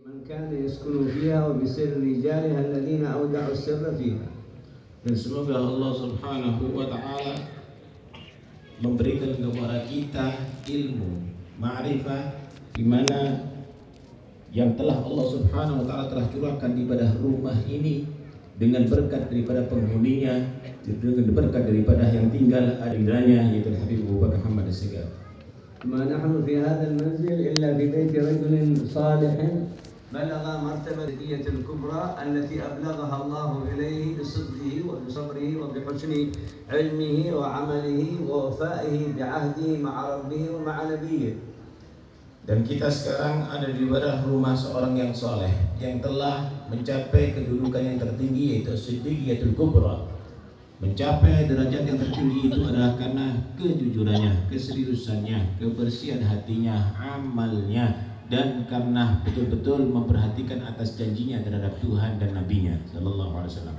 من كان يسكن فيها وبسر رجالها الذين أودعوا السر فيها. Dan semoga Allah Subhanahu wa taala memberikan kepada kita ilmu, ma'rifah di mana yang telah Allah Subhanahu wa taala telah curahkan di pada rumah ini dengan berkat daripada penghuninya, dengan berkat daripada yang tinggal adilanya, yaitu Habib Abu Bakar Hamad As-Segaf. ما نحن في هذا المنزل إلا في بيت رجل صالح بلغ مرتبة الكبرى التي أبلغها الله إليه بصدقه وبصبره وبحسن علمه وعمله ووفائه بعهده مع ربه ومع نبيه. Dan kita sekarang ada di pada rumah seorang yang soleh yang telah mencapai kedudukan yang tertinggi, yaitu Siddiqiyatul Kubra. Mencapai derajat yang tertinggi itu adalah karena kejujurannya, keseriusannya, kebersihan hatinya, amalnya, dan karena betul-betul memperhatikan atas janjinya terhadap Tuhan dan Nabi-Nya sallallahu alaihi wasallam.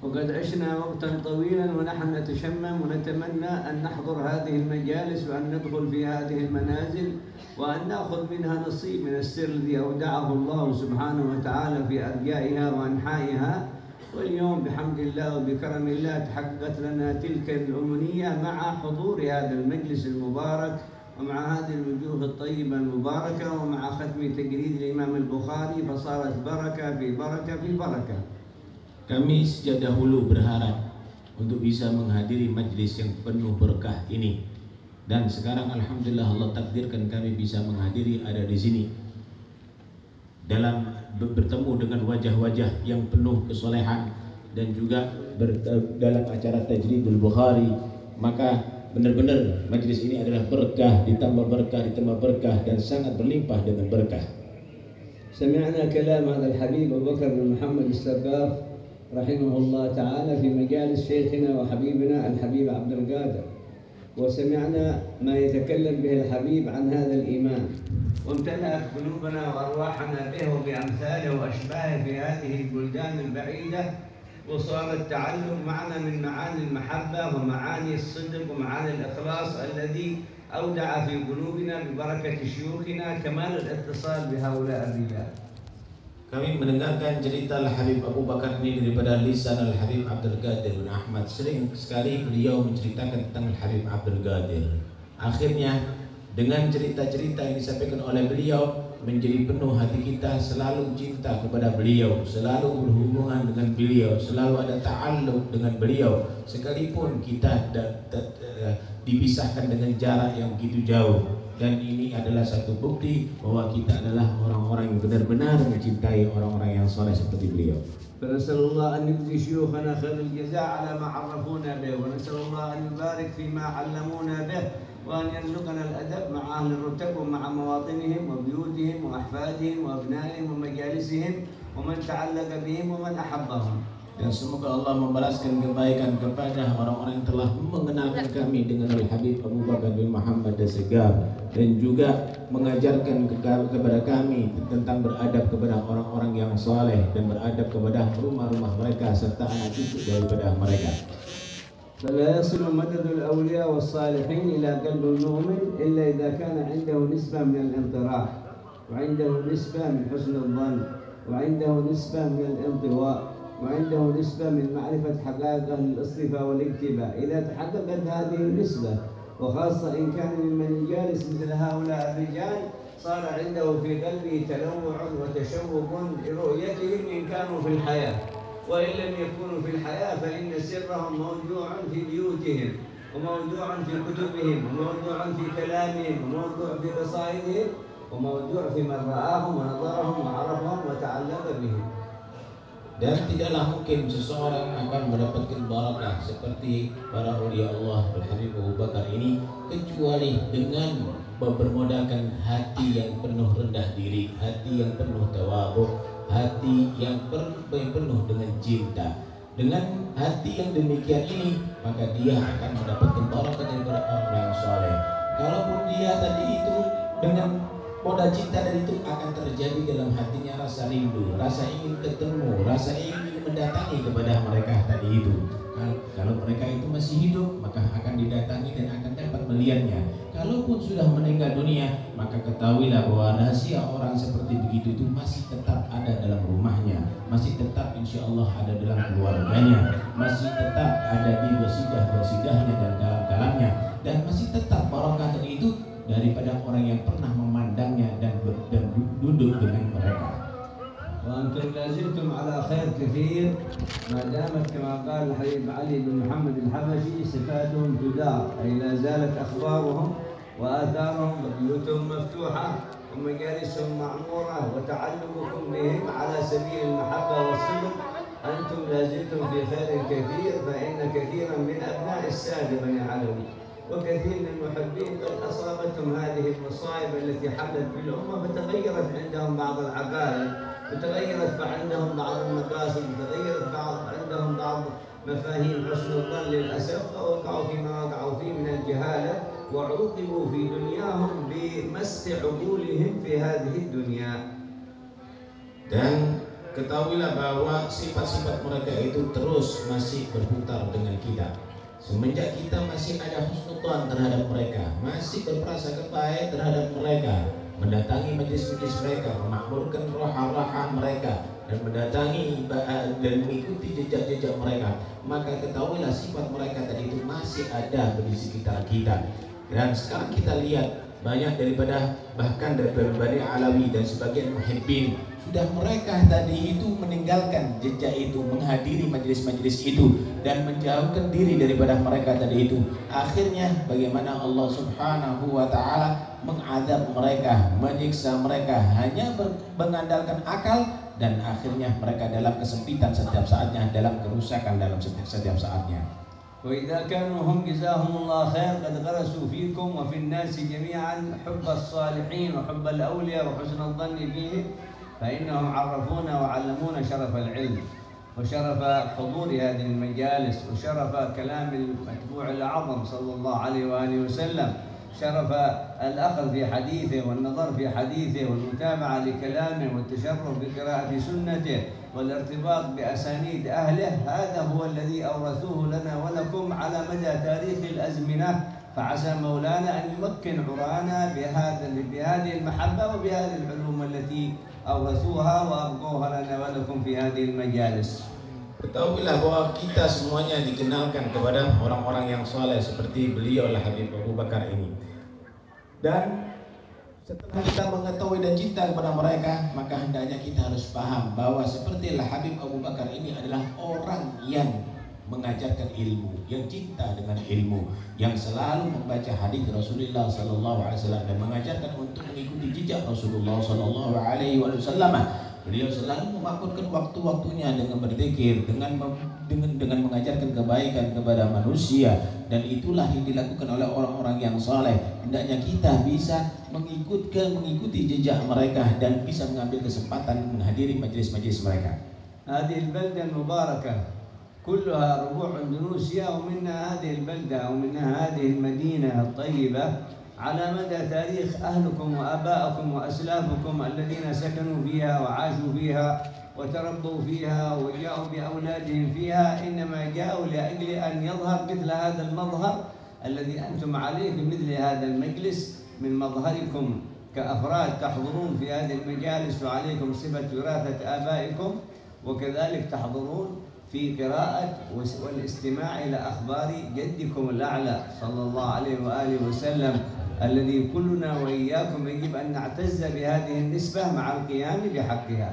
وقد عشنا وقتا طويلا ونحن نتشمم ونتمنى أن نحضر هذه المجالس وأن ندخل في هذه المنازل وأن نأخذ منها نصيب من السر الذي أودعه الله سبحانه وتعالى في أرجائها وأنحائها. واليوم بحمد الله وبكرم الله تحققت لنا تلك الأمنية مع حضور هذا المجلس المبارك ومع هذه الوجوه الطيبة المباركة ومع ختم تجريد الإمام البخاري فصارت بركة في بركة في بركة. Kami sejak dahulu berharap untuk bisa menghadiri majlis yang penuh berkah ini, dan sekarang alhamdulillah Allah takdirkan kami bisa menghadiri, ada di sini dalam bertemu dengan wajah-wajah yang penuh kesolehan dan juga dalam acara Tajridul Bukhari. Maka benar-benar majlis ini adalah berkah ditambah berkah ditambah berkah dan sangat berlimpah dengan berkah. سمعنا كلام هذا الحبيب أبو بكر بن محمد السقاف رحمه الله تعالى في مجالس شيخنا وحبيبنا الحبيب عبد القادر، وسمعنا ما يتكلم به الحبيب عن هذا الإيمان، وامتلأت قلوبنا وأرواحنا به وبأمثاله وأشباهه في هذه البلدان البعيدة، وصار التعلق معنا من معاني المحبة ومعاني الصدق ومعاني الإخلاص الذي أودع في قلوبنا ببركة شيوخنا كمال الاتصال بهؤلاء الرجال. Kami mendengarkan cerita Al-Habib Abu Bakar ini daripada lisan Al-Habib Abdul Qadir bin Ahmad. Sering sekali beliau menceritakan tentang Al-Habib Abdul Qadir. Akhirnya dengan cerita-cerita yang disampaikan oleh beliau menjadi penuh hati kita, selalu cinta kepada beliau, selalu berhubungan dengan beliau, selalu ada ta'alluq dengan beliau, sekalipun kita dipisahkan dengan jarak yang begitu jauh. Dan ini adalah satu bukti bahwa kita adalah orang-orang yang benar-benar mencintai orang-orang yang soleh seperti beliau. فنسأل الله أن يجزي شيوخنا خير الجزاء على ما عرفونا به، ونسأل الله أن يبارك فيما علمونا به، وأن يرزقنا الأدب مع أهل الرتب ومع مواطنهم وبيوتهم وأحفادهم وأبنائهم ومجالسهم ومن تعلق بهم ومن أحبهم. Dan semoga Allah membalaskan kebaikan kepada orang-orang yang telah mengenalkan kami dengan Al-Habib Abu Bakar bin Muhammad As-Segaf, dan juga mengajarkan kepada kami tentang beradab kepada orang-orang yang saleh dan beradab kepada rumah-rumah mereka serta anak cucu daripada mereka. فلا يصل مدد الأولياء والصالحين إلى قلب المؤمن إلا إذا كان عنده نسبة من الانطراح، وعنده نسبة من حسن الظن، وعنده نسبة من الانطواء، وعنده نسبة من معرفة حقائق الاصطفاء والاجتباء. إذا تحققت هذه النسبة، وخاصة إن كان ممن يجالس مثل هؤلاء الرجال، صار عنده في قلبه تنوع وتشوق لرؤيتهم إن كانوا في الحياة، وإن لم يكونوا في الحياة فإن سرهم موضوع في بيوتهم، وموضوع في كتبهم، وموضوع في كلامهم، وموضوع في قصائدهم، وموضوع في من رآهم ونظرهم وعرفهم وتعلق بهم. Dan tidaklah mungkin seseorang akan mendapatkan barakah seperti para aulia Allah Al-Habib Abu Bakar ini kecuali dengan bermodalkan hati yang penuh rendah diri, hati yang penuh tawadhu, hati yang penuh dengan cinta. Dengan hati yang demikian ini, maka dia akan mendapatkan barakah daripada orang yang saleh. Kalaupun dia tadi itu dengan modal cinta dari itu, akan terjadi dalam hatinya rasa rindu, rasa ingin ketemu, rasa ingin mendatangi kepada mereka tadi itu. Kalau mereka itu masih hidup, maka akan didatangi dan akan dapat melihatnya. Kalaupun sudah meninggal dunia, maka ketahuilah bahwa rahasia orang seperti begitu itu masih tetap keluarganya, masih tetap ada di wasidah-wasidahnya dan kalam-kalamnya, dan masih tetap barokah itu daripada orang yang pernah memandangnya dan duduk dengan mereka. وأنتم لازلتم على خير كثير ما دامت كما قال الحبيب علي بن محمد الحبشي صفاتهم تدار، أي لا زالت أخبارهم وآثارهم بيوتهم مفتوحة ومجالسهم معمورة وتعلقكم بهم على سبيل المحبة والصدق. أنتم لازلتم في خير كثير، فإن كثيرا من أبناء السادة بني علوي وكثير من المحبين قد أصابتهم هذه المصائب التي حلت بالأمة، فتغيرت عندهم بعض العقائد، وتغيرت عندهم بعض المقاصد، وتغيرت عندهم بعض مفاهيم حسن الظن للأسف، فوقعوا فيما وقعوا فيه من الجهالة وعوقبوا في دنياهم بمسخ عقولهم في هذه الدنيا. Dan ketahuilah bahwa sifat-sifat mereka itu terus masih berputar dengan kita. Semenjak kita masih ada husnudzon terhadap mereka, masih berprasangka baik terhadap mereka, mendatangi majlis-majlis mereka, memakmurkan roha-roha mereka, dan mendatangi dan mengikuti jejak-jejak mereka, maka ketahuilah sifat mereka tadi itu masih ada di sekitar kita. Dan sekarang kita lihat banyak daripada bahkan daripada Bani Alawi dan sebagian muhibbin sudah mereka tadi itu meninggalkan jejak itu, menghadiri majelis-majelis itu dan menjauhkan diri daripada mereka tadi itu. Akhirnya bagaimana Allah Subhanahu wa taala mengadab mereka, menyiksa mereka hanya mengandalkan akal, dan akhirnya mereka dalam kesempitan setiap saatnya, dalam kerusakan dalam setiap saatnya. وإذا كانوا هم جزاهم الله خير قد غرسوا فيكم وفي الناس جميعا حب الصالحين وحب الأولياء وحسن الظن فيهم، فإنهم عرفونا وعلمونا شرف العلم وشرف حضور هذه المجالس وشرف كلام المتبوع الأعظم صلى الله عليه وآله وسلم، شرف الأخذ في حديثه والنظر في حديثه والمتابعة لكلامه والتشرف بقراءة سنته والارتباط بأسانيد أهله. هذا هو الذي أورثوه لنا ولكم على مدى تاريخ الأزمنة، فعسى مولانا أن يمكن عرانا بهذه المحبة وبهذه العلوم التي أورثوها وأبقوها لنا ولكم في هذه المجالس. Ketahuilah bahwa kita semuanya dikenalkan kepada orang-orang yang soleh seperti beliau Habib Abu Bakar ini. Dan setelah kita mengetahui dan cinta kepada mereka, maka hendaknya kita harus paham bahwa seperti Habib Abu Bakar ini adalah orang yang mengajarkan ilmu, yang cinta dengan ilmu, yang selalu membaca hadis Rasulullah Sallallahu Alaihi Wasallam dan mengajarkan untuk mengikuti jejak Rasulullah Sallallahu Alaihi Wasallam. Beliau selalu memakmurkan waktu-waktunya dengan berzikir, dengan mengajarkan kebaikan kepada manusia, dan itulah yang dilakukan oleh orang-orang yang saleh. Hendaknya kita bisa mengikuti jejak mereka dan bisa mengambil kesempatan menghadiri majelis-majelis mereka. هذه البلدة المباركة كلها ربوع أندونيسيا، ومنها هذه البلدة ومنها هذه المدينة الطيبة على مدى تاريخ أهلكم وآبائكم وأسلافكم الذين سكنوا فيها وعاشوا فيها وتربوا فيها وجاءوا بأولادهم فيها، إنما جاءوا لأجل أن يظهر مثل هذا المظهر الذي أنتم عليه في مثل هذا المجلس، من مظهركم كأفراد تحضرون في هذه المجالس وعليكم صفة وراثة آبائكم، وكذلك تحضرون في قراءة والاستماع إلى أخبار جدكم الأعلى صلى الله عليه وآله وسلم، الذي كلنا وإياكم يجب أن نعتز بهذه النسبة مع القيام بحقها.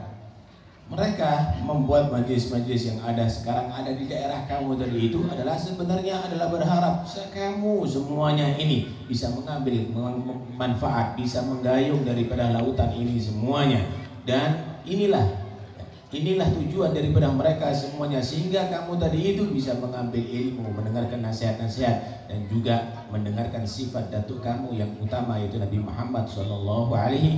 Mereka membuat majelis-majelis yang ada sekarang ada di daerah kamu tadi itu adalah sebenarnya adalah berharap kamu semuanya ini bisa mengambil manfaat, bisa menggayung daripada lautan ini semuanya. Dan inilah tujuan daripada mereka semuanya, sehingga kamu tadi itu bisa mengambil ilmu, mendengarkan nasihat-nasihat, dan juga mendengarkan sifat datuk kamu yang utama, yaitu Nabi Muhammad Sallallahu Alaihi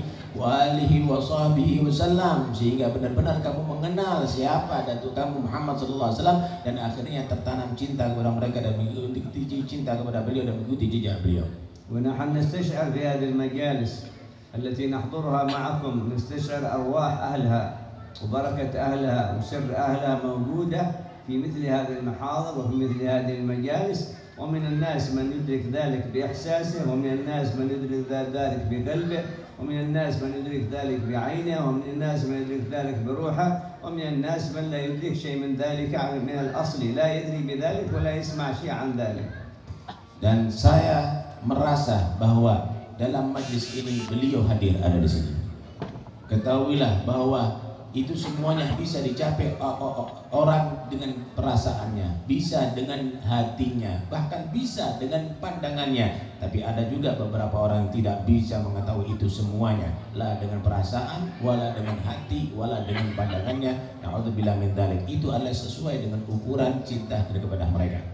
Wasallam, sehingga benar-benar kamu mengenal siapa datuk kamu Muhammad Sallallahu Alaihi Wasallam, dan akhirnya tertanam cinta kepada mereka dan mengikuti cinta kepada beliau dan mengikuti jejak beliau. ونحن نستشعر في هذه المجالس التي نحضرها معكم، نستشعر أرواح أهلها وبركة أهلها وسر أهلها موجودة في مثل هذه المحاضر وفي مثل هذه المجالس، ومن الناس من يدرك ذلك بإحساسه، ومن الناس من يدرك ذلك بقلبه، ومن الناس من يدرك ذلك بعينه، ومن الناس من يدرك ذلك بروحه، ومن الناس من لا يدرك شيء من ذلك من الأصل، لا يدري بذلك ولا يسمع شيء عن ذلك. Dan saya merasa bahwa dalam majlis ini beliau hadir ada di sini. Ketahuilah bahwa itu semuanya bisa dicapai orang dengan perasaannya, bisa dengan hatinya, bahkan bisa dengan pandangannya. Tapi ada juga beberapa orang tidak bisa mengetahui itu semuanya, la dengan perasaan, wala dengan hati, wala dengan pandangannya. Na'udzubillah min dzalik. Itu adalah sesuai dengan ukuran cinta kepada mereka.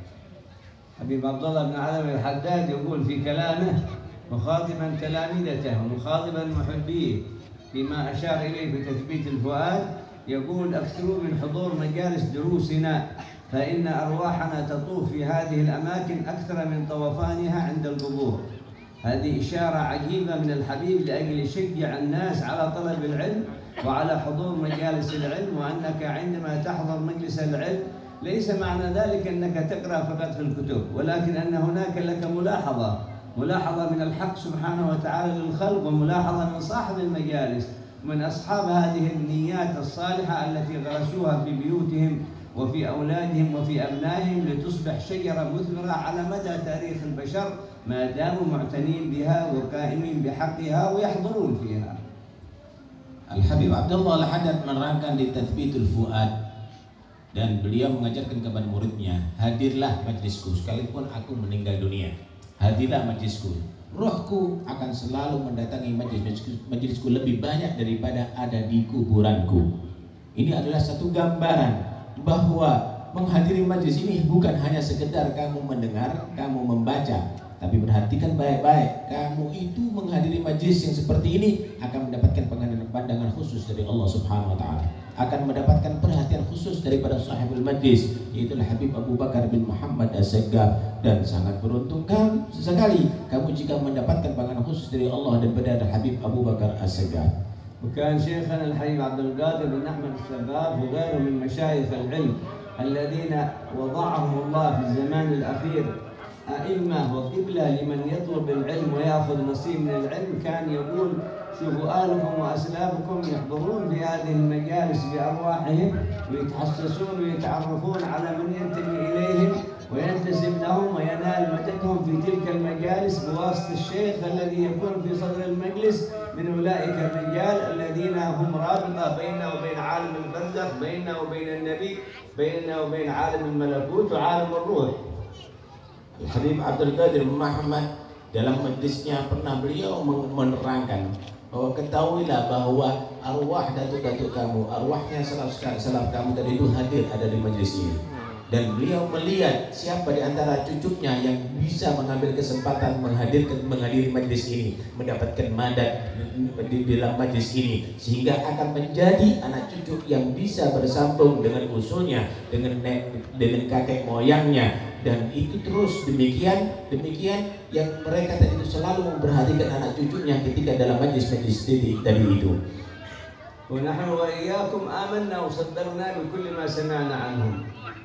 Habib Abdullah bin Alam al-Haddad يقول في كلامه مخاطبا تلاميذته ومخاطبا محبيه فيما أشار إليه في تثبيت الفؤاد، يقول: أكثروا من حضور مجالس دروسنا فإن أرواحنا تطوف في هذه الأماكن أكثر من طوفانها عند القبور. هذه إشارة عجيبة من الحبيب لأجل يشجع الناس على طلب العلم وعلى حضور مجالس العلم، وأنك عندما تحضر مجلس العلم ليس معنى ذلك أنك تقرأ فقط في الكتب، ولكن أن هناك لك ملاحظة من الحق سبحانه وتعالى للخلق، وملاحظة من صاحب المجالس ومن أصحاب هذه النيات الصالحة التي غرسوها في بيوتهم وفي أولادهم وفي أبنائهم لتصبح شجرة مثمرة على مدى تاريخ البشر ما داموا معتنين بها وقائمين بحقها ويحضرون فيها. Al-Habib Abdullah Al-Haddad menerangkan di Tathbitul Fuad, dan beliau mengajarkan kepada muridnya, hadirlah majlisku sekalipun aku meninggal dunia. Hadirlah majlisku, rohku akan selalu mendatangi majlisku lebih banyak daripada ada di kuburanku. Ini adalah satu gambaran bahwa menghadiri majlis ini bukan hanya sekedar kamu mendengar, kamu membaca, tapi perhatikan baik-baik, kamu itu menghadiri majlis yang seperti ini akan mendapatkan pandangan khusus dari Allah Subhanahu wa taala, akan mendapatkan perhatian khusus daripada sahibul majlis, yaitu Habib Abu Bakar bin Muhammad As-Saggaf. Dan sangat beruntung sekali kamu jika mendapatkan pandangan khusus dari Allah daripada Habib Abu Bakar As-Saggaf. وكان شيخنا الحبيب عبد القادر بن أحمد السقاف وغيره من مشايخ العلم الذين وضعهم الله في الزمان الأخير أئمة وقبلة لمن يطلب العلم ويأخذ نصيب من العلم، كان يقول: شوفوا آلكم وأسلافكم يحضرون في هذه المجالس بأرواحهم ويتحسسون ويتعرفون على من ينتمي إليهم وينتسب لهم وينال مددهم في تلك المجالس بواسطة الشيخ الذي يكون في صدر المجلس من أولئك الرجال الذين هم رابطة بيننا وبين عالم البرزخ، بيننا وبين النبي، بيننا وبين عالم الملكوت وعالم الروح. Habib Abdul Qadir Muhammad dalam majlisnya pernah beliau menerangkan bahwa ketahuilah bahwa arwah datuk-datuk kamu, arwahnya salaf kamu tadi itu hadir ada di majlis ini. Dan beliau melihat siapa di antara cucunya yang bisa mengambil kesempatan menghadiri majlis ini, mendapatkan madat di dalam majlis ini, sehingga akan menjadi anak cucu yang bisa bersambung dengan usulnya, dengan kakek moyangnya. Dan itu terus demikian yang mereka tadi itu selalu memperhatikan anak cucunya ketika dalam majlis-majlis tadi itu. ونحن وإياكم آمنا وصدقنا بكل ما سمعنا عنهم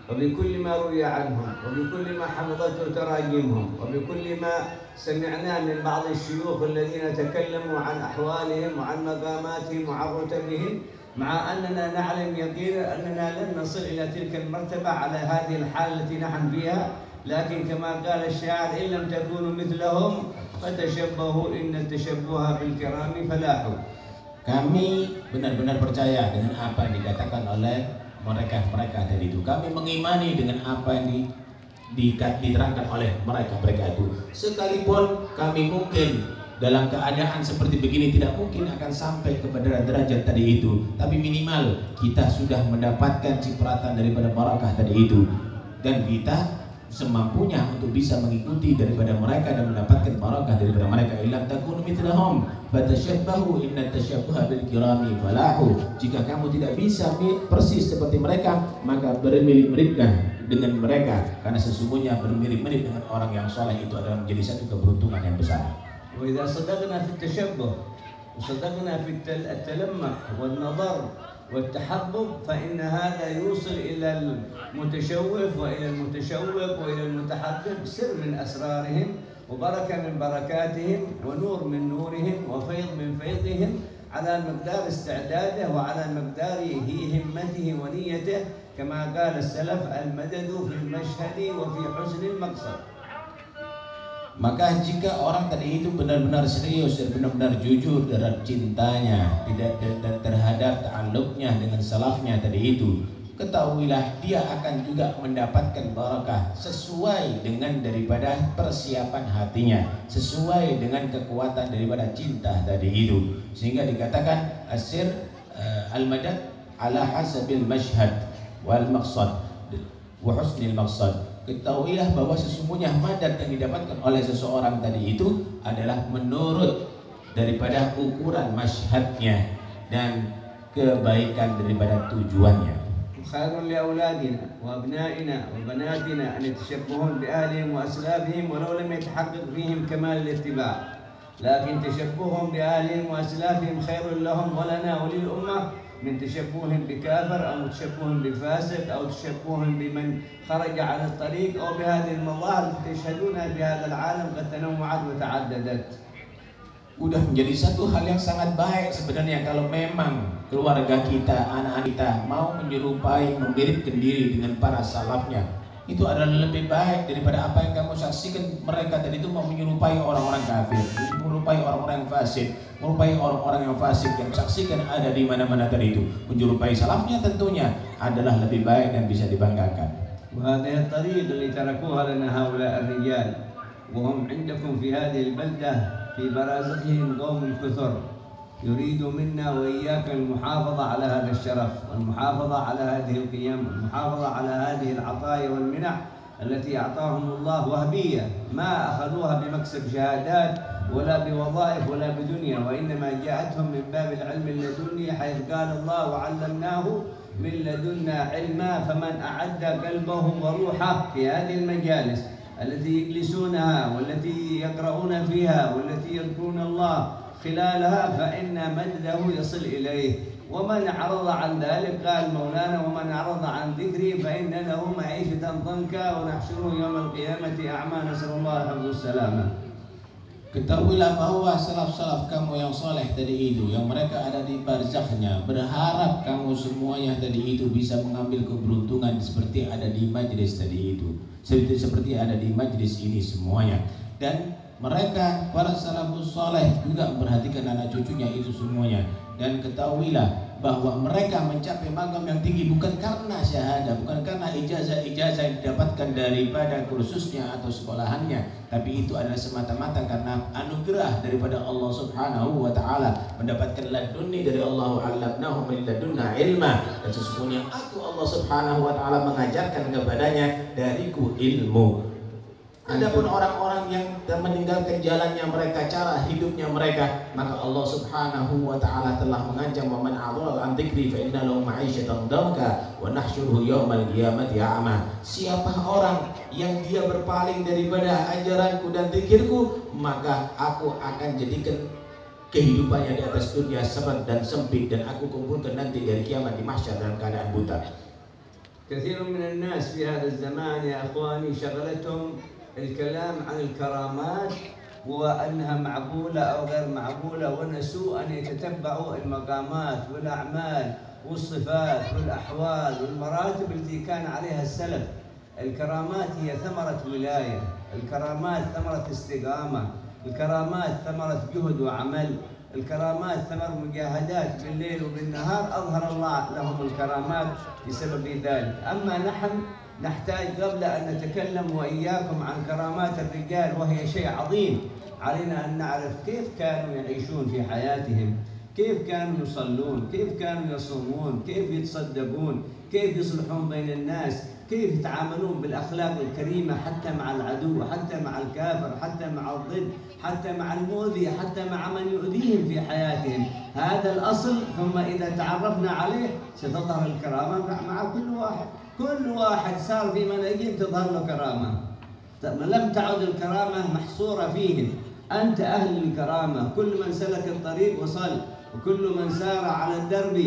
وبكل ما روي عنهم وبكل ما حفظته تراجمهم وبكل ما سمعنا من بعض الشيوخ الذين تكلموا عن أحوالهم وعن مقاماتهم وعن رتبهم، مع أننا نعلم يقينا أننا لن نصل إلى تلك المرتبة على هذه الحال التي نحن فيها، لكن كما قال الشاعر: إن لم تكونوا مثلهم فتشبهوا إن التشبه بالكرام فلاح. Kami benar-benar percaya dengan apa yang dikatakan oleh mereka tadi itu. Kami mengimani dengan apa yang diterangkan oleh mereka itu. Sekalipun kami mungkin dalam keadaan seperti begini tidak mungkin akan sampai kepada derajat tadi itu, tapi minimal kita sudah mendapatkan cipratan daripada barakah tadi itu, dan kita semampunya untuk bisa mengikuti daripada mereka dan mendapatkan barakah daripada mereka. Illam takunu mithlahum fatashabbahu inna tashabbuha bil kirami falahu. Jika kamu tidak bisa persis seperti mereka, maka bermirip-miriplah dengan mereka, karena sesungguhnya bermirip-mirip dengan orang yang saleh itu adalah menjadi satu keberuntungan yang besar. وإذا صدقنا في التشبه وصدقنا في التلمح والنظر والتحبب فإن هذا يوصل إلى المتشوف وإلى المتشوق وإلى المتحبب سر من أسرارهم وبركة من بركاتهم ونور من نورهم وفيض من فيضهم على مقدار استعداده وعلى مقدار همته ونيته، كما قال السلف: المدد في المشهد وفي حسن المقصد. Maka jika orang tadi itu benar-benar serius dan benar-benar jujur dalam cintanya tidak terhadap ta'alluqnya dengan salafnya tadi itu, ketahuilah dia akan juga mendapatkan barakah sesuai dengan daripada persiapan hatinya, sesuai dengan kekuatan daripada cinta tadi itu. Sehingga dikatakan asir al-madad ala hasabil mashhad wal maqsad wa husnil maqsad. Ketahuilah bahwa sesungguhnya madad yang didapatkan oleh seseorang tadi itu adalah menurut daripada ukuran masyhadnya dan kebaikan daripada tujuannya. خير لأولادنا وأبنائنا وبناتنا أن يتشبهون بأهلهم وأسلافهم ولو لم يتحقق فيهم كمال الاتباع، لكن تشبههم بأهلهم وأسلافهم خير لهم ولنا وللأمة من تشبههم بكافر أو تشبههم بفاسق أو تشبههم بمن خرج عن الطريق أو بهذه المظاهر التي تشهدونها في هذا العالم قد تنوعت وتعددت. Udah menjadi satu hal yang sangat baik sebenarnya kalau memang keluarga kita, anak-anak kita mau menyerupai, memiripkan diri dengan para salafnya. Itu adalah lebih baik daripada apa yang kamu saksikan mereka tadi itu mau menyerupai orang-orang kafir, menyerupai orang-orang yang fasik, menyerupai orang-orang yang fasik yang saksikan ada di mana-mana tadi itu. Menyerupai salafnya tentunya adalah lebih baik dan bisa dibanggakan. وهذه الطريق اللي تركوها لنا هؤلاء الرجال وهم عندكم في هذه البلدة في برازخهم قوم كثر يريد منا وإياك المحافظة على هذا الشرف والمحافظة على هذه القيم والمحافظة على هذه العطايا والمنح التي أعطاهم الله وهبية، ما أخذوها بمكسب شهادات ولا بوظائف ولا بدنيا، وإنما جاءتهم من باب العلم اللدني، حيث قال الله: وعلمناه من لدنا علما. فمن أعد قلبه وروحه في هذه المجالس التي يجلسونها والتي يقرؤون فيها والتي يذكرون الله خلالها فإن مجده يصل إليه، ومن أعرض عن ذلك قال مولانا: ومن أعرض عن ذكري فإن له معيشة ضنكا ونحشره يوم القيامة أعمى. نسأل الله الحفظ والسلامة. Ketahuilah bahwa salaf-salaf kamu yang soleh tadi itu, yang mereka ada di barzakhnya, berharap kamu semuanya tadi itu bisa mengambil keberuntungan seperti ada di majlis tadi itu, seperti ada di majlis ini semuanya. Dan mereka para salafus soleh juga memperhatikan anak cucunya itu semuanya. Dan ketahuilah bahwa mereka mencapai maqam yang tinggi bukan karena syahadah, bukan karena ijazah-ijazah yang didapatkan daripada kursusnya atau sekolahannya, tapi itu adalah semata-mata karena anugerah daripada Allah Subhanahu wa taala, mendapatkan ladunni dari Allah, allamnahu min ladunna ilma, dan sesungguhnya aku Allah Subhanahu wa taala mengajarkan kepadanya dariku ilmu. Adapun orang-orang yang meninggalkan jalannya mereka, cara hidupnya mereka, maka Allah Subhanahu wa taala telah mengancam, wa man a'rada an dzikri fa inna lahu ma'isyatan dhanka wa nahsyuruhu yaumal qiyamati a'ma. Siapa orang yang dia berpaling daripada ajaranku dan zikirku, maka aku akan jadikan kehidupannya di atas dunia seret dan sempit, dan aku kumpulkan nanti dari kiamat di mahsyar dalam keadaan buta. كثير من الناس في هذا الزمان يا أخواني شغلتهم الكلام عن الكرامات وأنها معقولة أو غير معقولة، ونسوا أن يتتبعوا المقامات والأعمال والصفات والأحوال والمراتب التي كان عليها السلف. الكرامات هي ثمرة ولاية، الكرامات ثمرة استقامة، الكرامات ثمرة جهد وعمل، الكرامات ثمر مجاهدات بالليل وبالنهار أظهر الله لهم الكرامات بسبب ذلك. أما نحن نحتاج قبل أن نتكلم وإياكم عن كرامات الرجال، وهي شيء عظيم، علينا أن نعرف كيف كانوا يعيشون في حياتهم، كيف كانوا يصلون، كيف كانوا يصومون، كيف يتصدقون، كيف يصلحون بين الناس، كيف يتعاملون بالأخلاق الكريمة حتى مع العدو، حتى مع الكافر، حتى مع الضد، حتى مع المؤذي، حتى مع من يؤذيهم في حياتهم. هذا الأصل، ثم إذا تعرفنا عليه ستظهر الكرامة مع كل واحد. كل واحد صار في منهجهم تظهر له كرامة، لم تعد الكرامة محصورة فيهم. أنت أهل الكرامة، كل من سلك الطريق وصل، وكل من سار على الدرب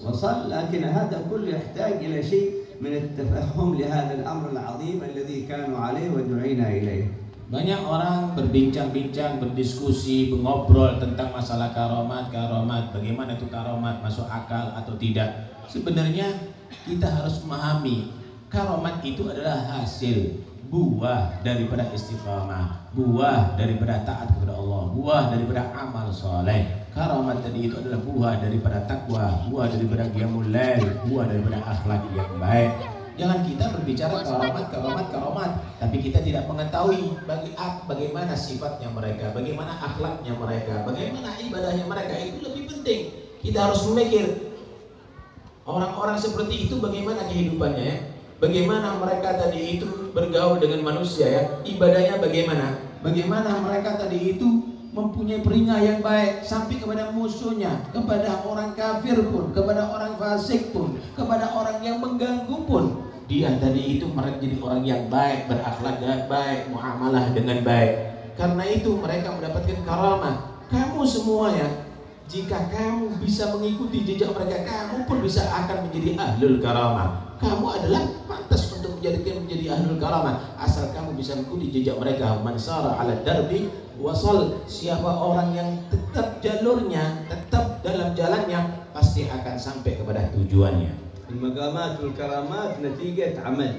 وصل، لكن هذا كله يحتاج إلى شيء من التفهم لهذا الأمر العظيم الذي كانوا عليه ودعينا إليه. Banyak orang berbincang-bincang, berdiskusi, mengobrol tentang masalah karomat, bagaimana itu karomat, masuk akal atau tidak. Sebenarnya kita harus memahami karomat itu adalah hasil buah daripada istiqamah, buah daripada taat kepada Allah, buah daripada amal soleh. Karomat tadi itu adalah buah daripada takwa, buah daripada qiyamul lail, buah daripada akhlak yang baik. Jangan kita berbicara karomat, tapi kita tidak mengetahui bagaimana sifatnya mereka, bagaimana akhlaknya mereka, bagaimana ibadahnya mereka. Itu lebih penting. Kita harus memikir orang-orang seperti itu bagaimana kehidupannya ya. Bagaimana mereka tadi itu bergaul dengan manusia ya. Ibadahnya bagaimana mereka tadi itu mempunyai peringah yang baik sampai kepada musuhnya, kepada orang kafir pun, kepada orang fasik pun, kepada orang yang mengganggu pun, dia tadi itu menjadi orang yang baik, berakhlak baik, muamalah dengan baik. Karena itu mereka mendapatkan karamah. Kamu semuanya, jika kamu bisa mengikuti jejak mereka, kamu pun bisa akan menjadi ahlul karamah. Kamu adalah pantas untuk menjadi ahlul karamah asal kamu bisa mengikuti jejak mereka. Man sara ala darbi wasal. Siapa orang yang tetap jalurnya, tetap dalam jalannya, pasti akan sampai kepada tujuannya. المقامات والكرامات نتيجة عمل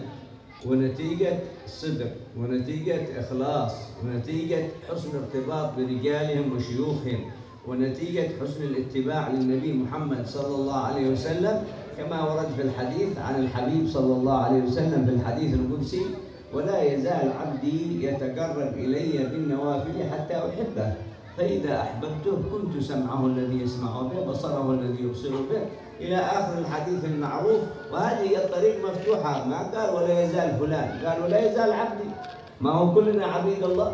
ونتيجة صدق ونتيجة إخلاص ونتيجة حسن ارتباط برجالهم وشيوخهم ونتيجة حسن الاتباع للنبي محمد صلى الله عليه وسلم كما ورد في الحديث عن الحبيب صلى الله عليه وسلم في الحديث القدسي: ولا يزال عبدي يتقرب إلي بالنوافل حتى أحبه فإذا أحببته كنت سمعه الذي يسمع به بصره الذي يبصر به إلى آخر الحديث المعروف. وهذه الطريق مفتوحة، ما قال ولا يزال فلان، قال ولا يزال عبدي. ما هو كلنا عبيد الله.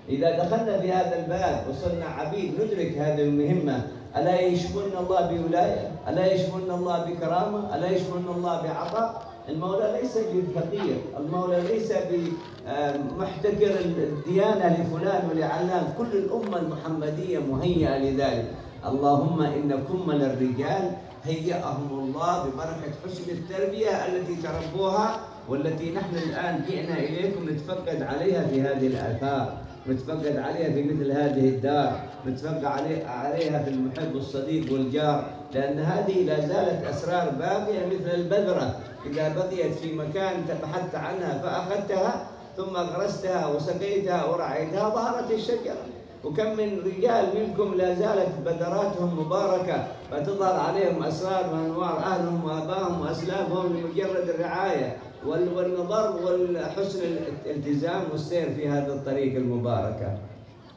إذا دخلنا في هذا الباب وصرنا عبيد ندرك هذه المهمة. ألا يشملنا الله بولاية؟ ألا يشملنا الله بكرامة؟ ألا يشملنا الله بعطاء؟ المولى ليس بفقير، المولى ليس بمحتكر الديانة لفلان ولعلان. كل الأمة المحمدية مهيئة لذلك. اللهم إن كمل الرجال هيأهم الله ببركة حسن التربية التي تربوها والتي نحن الآن جئنا إليكم نتفقد عليها في هذه الآثار، نتفقد عليها في مثل هذه الدار، نتفقد عليها في المحب والصديق والجار، لأن هذه لا زالت أسرار باقية مثل البذرة إذا بقيت في مكان تبحثت عنها فأخذتها ثم غرستها وسقيتها ورعيتها ظهرت الشجرة. وكم من رجال منكم لا زالت بذراتهم مباركة فتظهر عليهم أسرار وأنوار أهلهم وآبائهم وأسلافهم لمجرد الرعاية والنظر والحسن الالتزام والسير في هذا الطريق المباركة.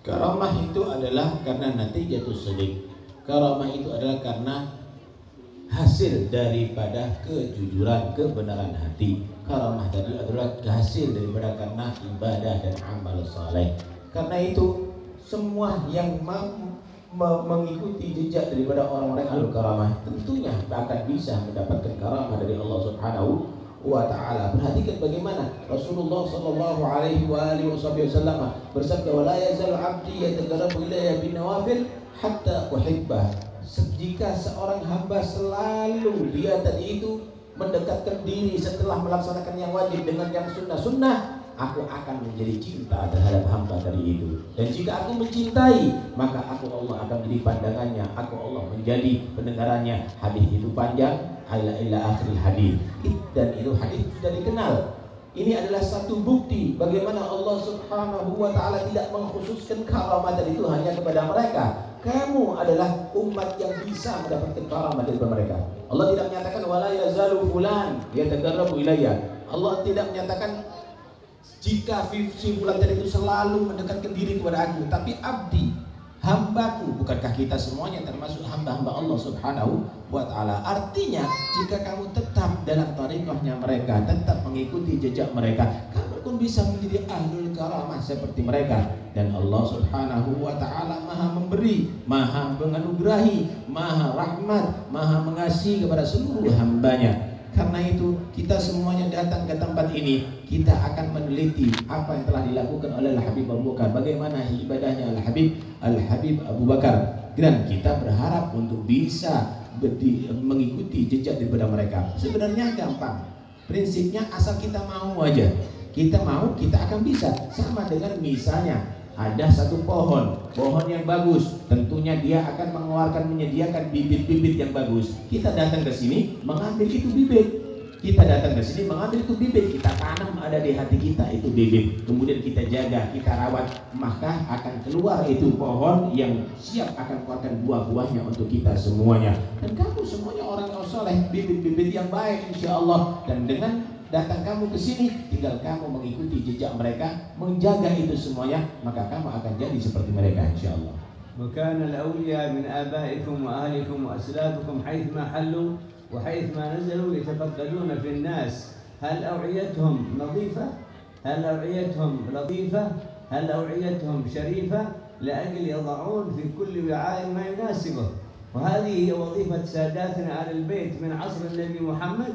Karamah itu adalah karena natijatus shadiq. Karamah itu adalah karena hasil daripada kejujuran, kebenaran hati. Karamah tadi adalah hasil daripada karena ibadah dan amal saleh. Karena itu semua yang mengikuti jejak daripada orang-orang ahlul karamah tentunya akan bisa mendapatkan karamah dari Allah Subhanahu wa ta'ala. Perhatikan bagaimana Rasulullah sallallahu alaihi wasallam bersabda: "Wa la yazal 'abdi yataqarrabu ilayya bin nawafil hatta uhibbah." Jika seorang hamba selalu dia tadi itu mendekatkan diri setelah melaksanakan yang wajib dengan yang sunnah-sunnah, aku akan menjadi cinta terhadap hamba tadi itu. Dan jika aku mencintai, maka aku Allah akan menjadi pandangannya, aku Allah menjadi pendengarannya. Hadis itu panjang, ila akhir hadis. Dan itu hadis sudah dikenal. Ini adalah satu bukti bagaimana Allah Subhanahu wa ta'ala tidak mengkhususkan karamah itu hanya kepada mereka. Kamu adalah umat yang bisa mendapatkan karamah dari mereka. Allah tidak menyatakan wala yazalu fulan yataqarrabu ilayya. Allah tidak menyatakan jika si fulan tadi itu selalu mendekatkan diri kepada aku, tapi abdi, hambaku. Bukankah kita semuanya termasuk hamba-hamba Allah Subhanahu wa ta'ala? Artinya jika kamu tetap dalam tariqahnya mereka, tetap mengikuti jejak mereka, kamu pun bisa menjadi ahlul karamah seperti mereka. Dan Allah Subhanahu wa ta'ala maha memberi, maha menganugerahi, maha rahmat, maha mengasihi kepada seluruh hambanya. Karena itu kita semuanya datang ke tempat ini, kita akan meneliti apa yang telah dilakukan oleh Al-Habib Abu Bakar, bagaimana ibadahnya Al-Habib Abu Bakar, dan kita berharap untuk bisa mengikuti jejak daripada mereka. Sebenarnya gampang, prinsipnya asal kita mau aja. kita mau, kita akan bisa. Sama dengan misalnya ada satu pohon yang bagus, tentunya dia akan menyediakan bibit-bibit yang bagus. Kita datang ke sini mengambil itu bibit. Kita datang ke sini mengambil itu bibit, kita tanam ada di hati kita itu bibit. Kemudian kita jaga, kita rawat, maka akan keluar itu pohon yang siap akan keluarkan buah-buahnya untuk kita semuanya. Dan kamu semuanya orang yang soleh, bibit-bibit yang baik insya Allah. Dan dengan datang kamu ke sini, tinggal kamu mengikuti jejak mereka, menjaga itu semuanya, maka kamu akan jadi seperti mereka insya Allah. وكان الأولياء من آبائكم وأهلكم وأسلافكم حيثما حلوا وحيثما نزلوا يتفقدون في الناس هل أوعيتهم نظيفة؟ هل أوعيتهم لطيفة؟ هل أوعيتهم شريفة؟ لأجل يضعون في كل وعاء ما يناسبه. وهذه هي وظيفة ساداتنا أهل البيت من عصر النبي محمد،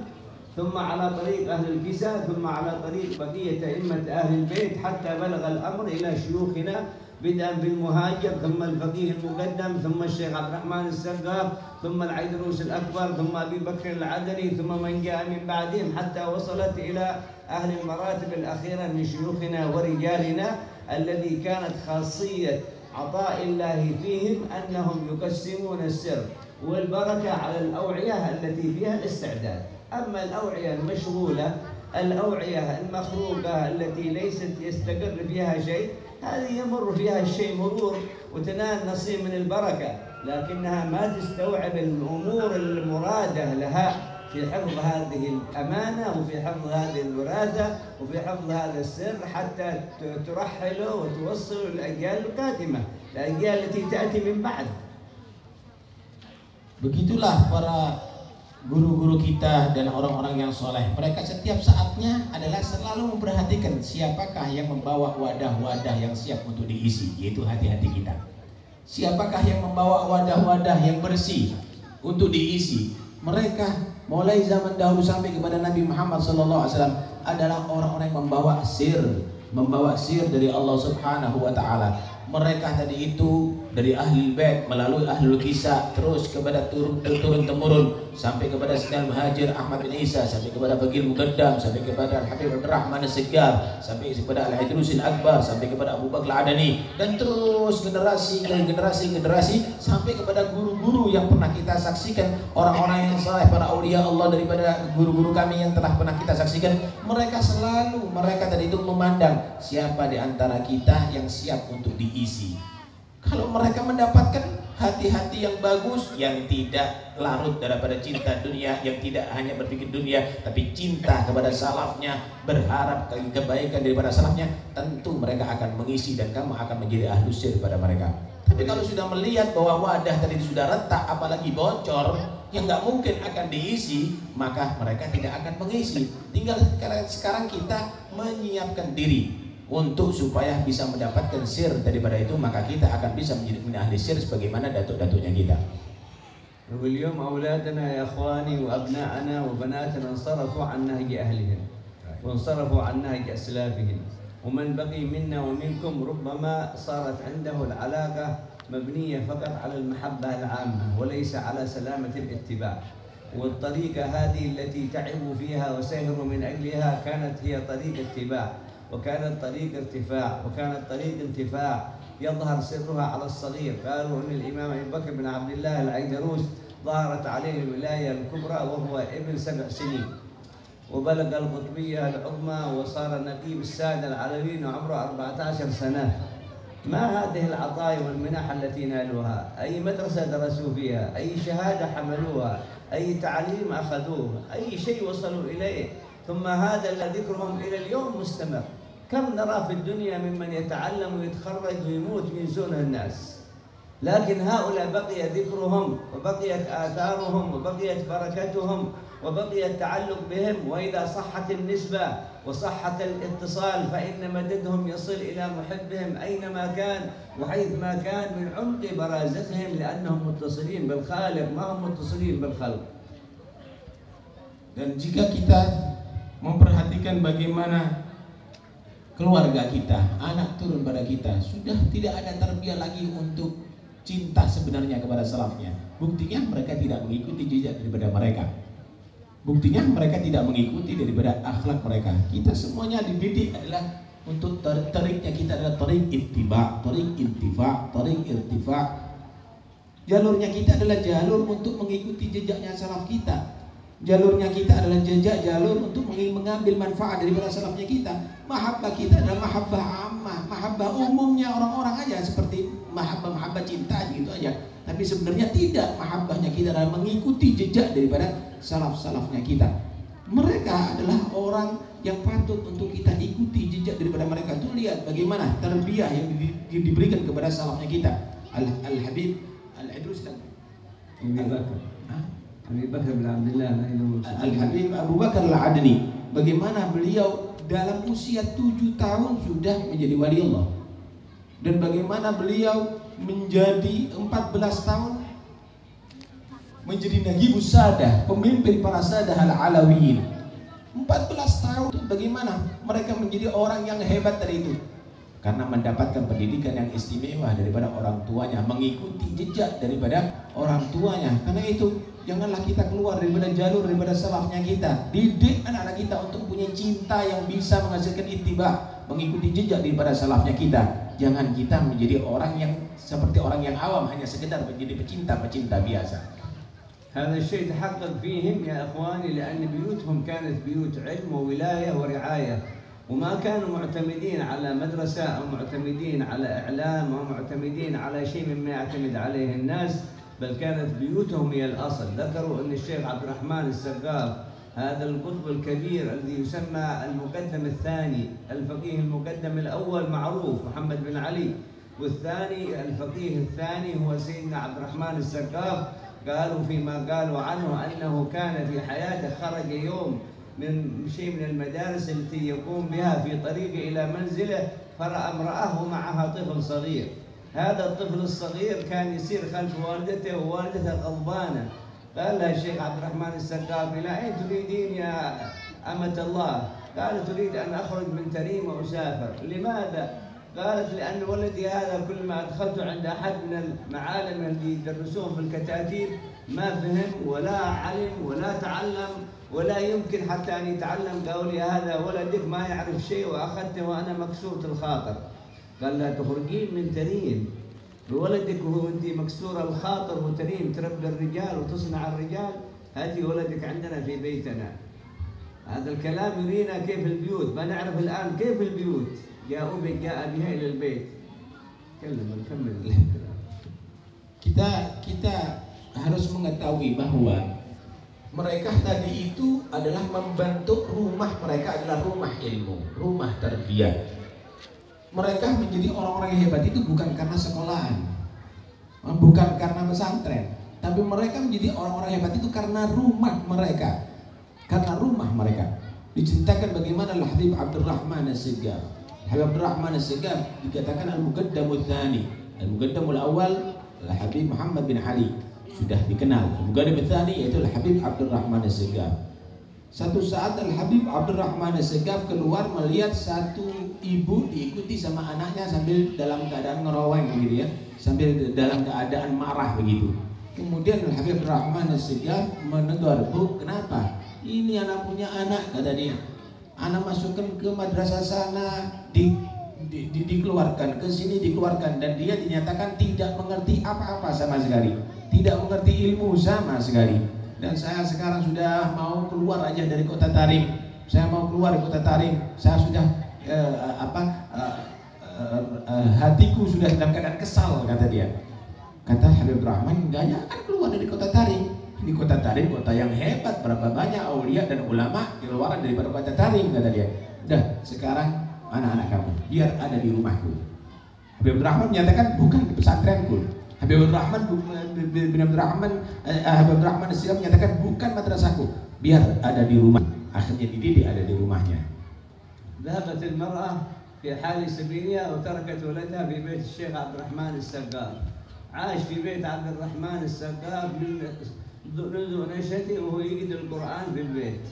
ثم على طريق أهل الكساء، ثم على طريق بقية أئمة أهل البيت، حتى بلغ الأمر إلى شيوخنا بدءا بالمهاجر، ثم الفقيه المقدم، ثم الشيخ عبد الرحمن السقاف، ثم العيدروس الأكبر، ثم أبي بكر العدني، ثم من جاء من بعدهم، حتى وصلت إلى أهل المراتب الأخيرة من شيوخنا ورجالنا، الذي كانت خاصية عطاء الله فيهم أنهم يقسمون السر والبركة على الأوعية التي فيها الاستعداد. أما الأوعية المشغولة، الأوعية المخروقة التي ليست يستقر فيها شيء، هذه يمر فيها الشيء مرور وتنال نصيب من البركة، لكنها ما تستوعب الأمور المرادة لها في حفظ هذه الأمانة وفي حفظ هذه الوراثة وفي حفظ هذا السر، حتى ترحله وتوصله للأجيال القادمة، الأجيال التي تأتي من بعد. Begitulah para guru-guru kita dan orang-orang yang soleh. Mereka setiap saatnya adalah selalu memperhatikan siapakah yang membawa wadah-wadah yang siap untuk diisi, yaitu hati-hati kita. Siapakah yang membawa wadah-wadah yang bersih untuk diisi. Mereka mulai zaman dahulu sampai kepada Nabi Muhammad SAW adalah orang-orang yang membawa sir dari Allah Subhanahu wa Ta'ala. Mereka tadi itu dari ahli bait melalui ahlul kisah terus kepada turun temurun sampai kepada Sayyidina Muhajir Ahmad bin Isa, sampai kepada Bagil Muqaddam, sampai kepada Al-Habib Abdurrahman As-Seggar, sampai kepada Al-Idrus Al-Akbar, sampai kepada Abu Bakar Al-Adani, dan terus generasi sampai kepada guru-guru yang pernah kita saksikan, orang-orang yang saleh, para aulia Allah daripada guru-guru kami yang telah pernah kita saksikan. Mereka tadi itu memandang siapa di antara kita yang siap untuk diisi. Kalau mereka mendapatkan hati-hati yang bagus, yang tidak larut daripada cinta dunia, yang tidak hanya berpikir dunia tapi cinta kepada salafnya, berharap kebaikan daripada salafnya, tentu mereka akan mengisi dan kamu akan menjadi ahlus sir pada mereka. Tapi kalau sudah melihat bahwa wadah tadi sudah retak, apalagi bocor yang nggak mungkin akan diisi, maka mereka tidak akan mengisi. Tinggal sekarang kita menyiapkan diri untuk supaya bisa mendapatkan sir daripada itu, maka kita akan bisa menjadi ahli sir sebagaimana datuk-datuknya kita. واليوم أولادنا يا إخواني وأبناءنا وبناتنا انصرفوا عن نهج أهلهم وانصرفوا عن نهج أسلافهم، ومن بقي منا ومنكم ربما صارت عنده العلاقة مبنية فقط على المحبة العامة وليس على سلامة الاتباع. والطريقة هذه التي تعبوا فيها وسهروا من أجلها كانت هي طريق اتباع، وكانت طريق ارتفاع، وكانت طريق انتفاع يظهر سرها على الصغير. قالوا أن الإمام أبي بكر بن عبد الله العيدروس ظهرت عليه الولاية الكبرى وهو ابن 7 سنين، وبلغ القطبية العظمى وصار نقيب السادة العلويين وعمره 14 سنة. ما هذه العطايا والمنح التي نالوها؟ أي مدرسة درسوا فيها؟ أي شهادة حملوها؟ أي تعليم أخذوه؟ أي شيء وصلوا إليه؟ ثم هذا ذكرهم إلى اليوم مستمر. كم نرى في الدنيا ممن يتعلم ويتخرج ويموت وينسونه الناس، لكن هؤلاء بقي ذكرهم وبقيت آثارهم وبقيت بركتهم وبقي التعلق بهم. وإذا صحت النسبة وصحت الاتصال فإن مددهم يصل إلى محبهم أينما كان وحيثما كان من عمق برازخهم، لأنهم متصلين بالخالق ما هم متصلين بالخلق. Dan jika kita memperhatikan bagaimana keluarga kita, anak turun pada kita, sudah tidak ada tarbiyah lagi untuk cinta sebenarnya kepada salafnya. Buktinya mereka tidak mengikuti jejak daripada mereka. Buktinya mereka tidak mengikuti daripada akhlak mereka. Kita semuanya dididik adalah untuk tariknya kita adalah tarik ittiba, tarik intifa, tarik irtifa. Jalurnya kita adalah jalur untuk mengikuti jejaknya salaf kita. Jalurnya kita adalah jalur untuk mengambil manfaat daripada salafnya kita. Mahabbah kita adalah mahabbah ammah, mahabbah umumnya orang-orang aja, seperti mahabbah cinta gitu aja. Tapi sebenarnya tidak, mahabbahnya kita adalah mengikuti jejak daripada salaf-salafnya kita. Mereka adalah orang yang patut untuk kita ikuti jejak daripada mereka. Tuh lihat bagaimana tarbiyah yang diberikan kepada salafnya kita. Al-Habib Al-Idrus dan Abi Bakar bin Abdullah Al-Habib Abu Bakar Al-Adni, bagaimana beliau dalam usia 7 tahun sudah menjadi wali Allah, dan bagaimana beliau menjadi 14 tahun menjadi Nagibus Sadah, pemimpin para Sadah Al-Alawiyin. 14 tahun bagaimana mereka menjadi orang yang hebat dari itu, karena mendapatkan pendidikan yang istimewa daripada orang tuanya, mengikuti jejak daripada orang tuanya. Karena itu janganlah kita keluar daripada jalur daripada salafnya kita. Didik anak-anak kita untuk punya cinta yang bisa menghasilkan ittiba, mengikuti jejak daripada salafnya kita. Jangan kita menjadi orang yang seperti orang yang awam, hanya sekedar menjadi pecinta-pecinta biasa. هذا الشيء تحقق فيهم يا إخواني لأن بيوتهم كانت بيوت علم وولاية ورعاية، وما كانوا معتمدين على مدرسة أو معتمدين على إعلام أو معتمدين على شيء مما يعتمد عليه الناس، بل كانت بيوتهم هي الأصل. ذكروا أن الشيخ عبد الرحمن السقاف هذا القطب الكبير الذي يسمى المقدم الثاني، الفقيه المقدم الأول معروف محمد بن علي، والثاني الفقيه الثاني هو سيدنا عبد الرحمن السقاف. قالوا فيما قالوا عنه أنه كان في حياته خرج يوم من شيء من المدارس التي يقوم بها في طريقه إلى منزله، فرأى امرأة ومعها طفل صغير. هذا الطفل الصغير كان يسير خلف والدته ووالدته غضبانة. قال لها الشيخ عبد الرحمن السقاف: إلى أين تريدين يا أمة الله؟ قالت: أريد أن أخرج من تريم وأسافر. لماذا؟ قالت: لأن ولدي هذا كل ما أدخلته عند أحد من المعالم اللي يدرسون في الكتاتيب ما فهم ولا علم ولا تعلم ولا يمكن حتى أن يتعلم. قالوا لي هذا ولدك ما يعرف شيء وأخذته وأنا مكسورة الخاطر. قال لها: تخرجين من تريم بولدك وهو أنت مكسورة الخاطر وتريم تربي الرجال وتصنع الرجال، هاتي ولدك عندنا في بيتنا. هذا الكلام يرينا كيف البيوت، ما نعرف الآن كيف البيوت جاء بها إلى البيت. كمل. Kita harus mengetahui bahwa mereka tadi itu adalah membentuk rumah mereka adalah rumah ilmu, rumah tarbiyah. Mereka menjadi orang-orang yang hebat itu bukan karena sekolahan, bukan karena pesantren, tapi mereka menjadi orang-orang hebat itu karena rumah mereka. Karena rumah mereka. Diceritakan bagaimana Al-Habib Abdurrahman As-Segaf. Habib Abdurrahman As-Segaf dikatakan Al-Muqaddamul Tsani. Al-Muqaddamul Awal Al-Habib Muhammad bin Ali, sudah dikenal. Al-Muqaddamul Tsani yaitu Al-Habib Abdurrahman As-Segaf. Satu saat Al-Habib Abdurrahman As-Segaf keluar melihat satu ibu diikuti sama anaknya sambil dalam keadaan ngeroweng begitu ya, sambil dalam keadaan marah begitu. Kemudian Al-Habib Abdurrahman As-Segaf menegur, "Bu, kenapa? Ini anak punya anak," kata dia. "Anak masukkan ke madrasah sana, dikeluarkan, ke sini dikeluarkan, dan dia dinyatakan tidak mengerti apa-apa sama sekali, tidak mengerti ilmu sama sekali. Dan saya sekarang sudah mau keluar aja dari kota Tarim. Saya mau keluar dari kota Tarim. Saya sudah hatiku sudah dalam keadaan kesal," kata dia. Kata Habib Rahman, "Enggak akan keluar dari kota Tarim. Ini kota Tarim kota yang hebat, berapa banyak aulia dan ulama keluaran daripada kota Tarim," kata dia. "Udah, sekarang anak-anak kamu biar ada di rumahku." Habib Rahman menyatakan, "Bukan di pesantrenku." Habib Rahman bin Habib Rahman As-Segaf menyatakan, "Bukan madrasahku, biar ada di rumah." Akhirnya dididik ada di rumahnya. ذهبت المرأة في حال سبيلها وتركت ولدها في بيت الشيخ عبد الرحمن السقاف. عاش في بيت عبد الرحمن السقاف منذ نشأته وهو يقرأ القرآن في البيت.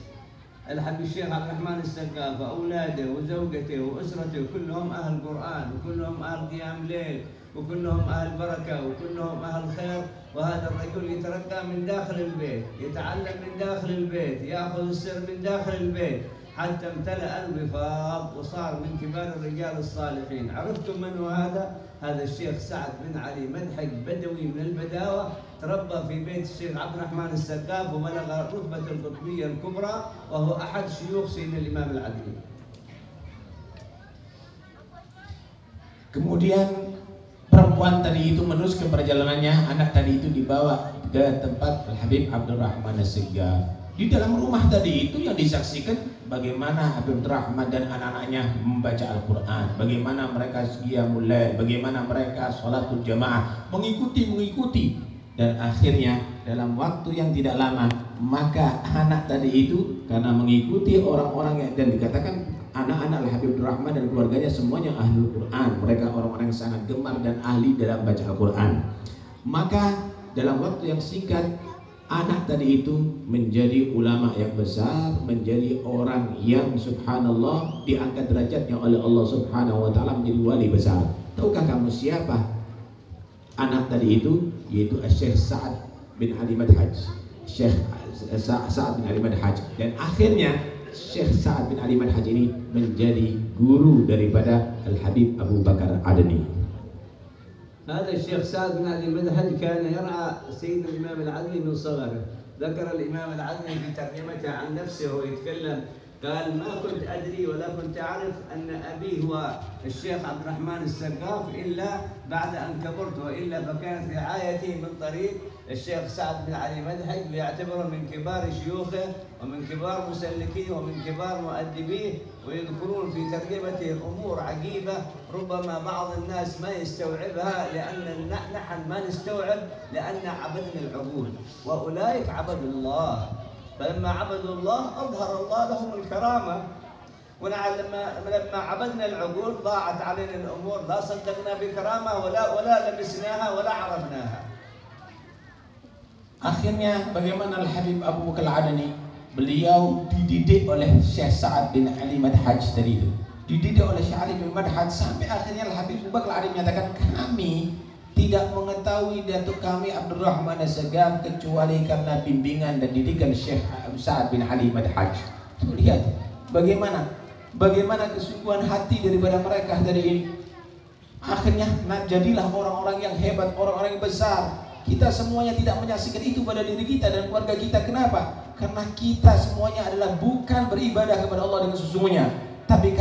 الحبيب الشيخ عبد الرحمن السقاف وأولاده وزوجته وأسرته كلهم أهل قرآن، وكلهم أهل قيام ليل، وكلهم أهل بركة، وكلهم أهل خير. وهذا الرجل يترقى من داخل البيت، يتعلم من داخل البيت، يأخذ السر من داخل البيت، حتى امتلأ الوفاق وصار من كبار الرجال الصالحين. عرفتم من هو هذا؟ هذا الشيخ سعد بن علي مدحج، بدوي من البداوة، تربى في بيت الشيخ عبد الرحمن السقاف وبلغ رتبة القطبية الكبرى، وهو أحد شيوخ سيدنا الإمام العدلي. Kemudian perempuan tadi itu meneruskan perjalanannya, anak tadi itu dibawa ke tempat Habib Abdurrahman As-Segaf. Di dalam rumah tadi itu yang disaksikan bagaimana Habib Abdurrahman dan anak-anaknya membaca Al-Quran, bagaimana mereka qiyamul lail, bagaimana mereka sholatul jamaah, mengikuti, dan akhirnya dalam waktu yang tidak lama maka anak tadi itu karena mengikuti orang-orang yang, dan dikatakan anak-anak Habib Abdurrahman dan keluarganya semuanya ahli Quran, mereka orang-orang yang sangat gemar dan ahli dalam baca Al-Quran. Maka dalam waktu yang singkat anak tadi itu menjadi ulama yang besar, menjadi orang yang subhanallah diangkat derajatnya oleh Allah Subhanahu wa taala menjadi wali besar. Tahukah kamu siapa anak tadi itu? Yaitu Syekh Sa'ad bin Ali Madhaj. Syekh Sa'ad bin Ali Madhaj, dan akhirnya Syekh Sa'ad bin Ali Madhaj ini menjadi guru daripada Al-Habib Abu Bakar Adani. هذا الشيخ سعد بن علي مدحج كان يرعى سيدنا الإمام العدلي من صغره. ذكر الإمام العدلي في ترجمته عن نفسه ويتكلم، قال: ما كنت أدري ولا كنت أعرف أن أبي هو الشيخ عبد الرحمن السقاف إلا بعد أن كبرت، وإلا فكانت رعايتي من طريق الشيخ سعد بن علي مدحج، ويعتبره من كبار شيوخه ومن كبار مسلكيه ومن كبار مؤدبيه. ويذكرون في ترجمته أمور عجيبة ربما بعض الناس ما يستوعبها، لأن نحن ما نستوعب لأن عبدنا العقول، وأولئك عبدوا الله، فلما عبدوا الله أظهر الله لهم الكرامة. ونحن لما عبدنا العقول ضاعت علينا الأمور، لا صدقنا بكرامة ولا لمسناها ولا عرفناها. Akhirnya bagaimana Al-Habib Abu Bakar Adani? Beliau dididik oleh Syekh Sa'ad bin Ali Madhaj tadi itu. Dididik oleh Syekh Ali bin Madhaj sampai akhirnya Al-Habib Abu Bakar Adani menyatakan, kami tidak mengetahui datuk kami Abdurrahman As-Segaf kecuali karena bimbingan dan didikan Syekh Sa'ad bin Ali Madhaj. Lihat bagaimana kesungguhan hati daripada mereka tadi ini. Akhirnya jadilah orang-orang yang hebat, orang-orang yang besar. Kita semuanya tidak menyaksikan itu pada diri kita dan keluarga kita. Kenapa? Karena kita semuanya adalah bukan beribadah kepada Allah dengan sesungguhnya, tapi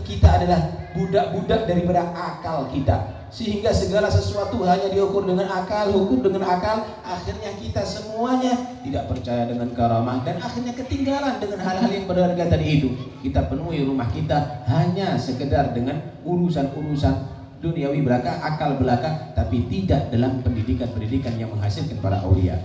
kita adalah budak-budak daripada akal kita, sehingga segala sesuatu hanya diukur dengan akal, hukum dengan akal. Akhirnya kita semuanya tidak percaya dengan karamah, dan akhirnya ketinggalan dengan hal-hal yang berharga tadi itu. Kita penuhi rumah kita hanya sekedar dengan urusan-urusan duniawi belaka, akal belaka, tapi tidak dalam pendidikan yang menghasilkan para aulia.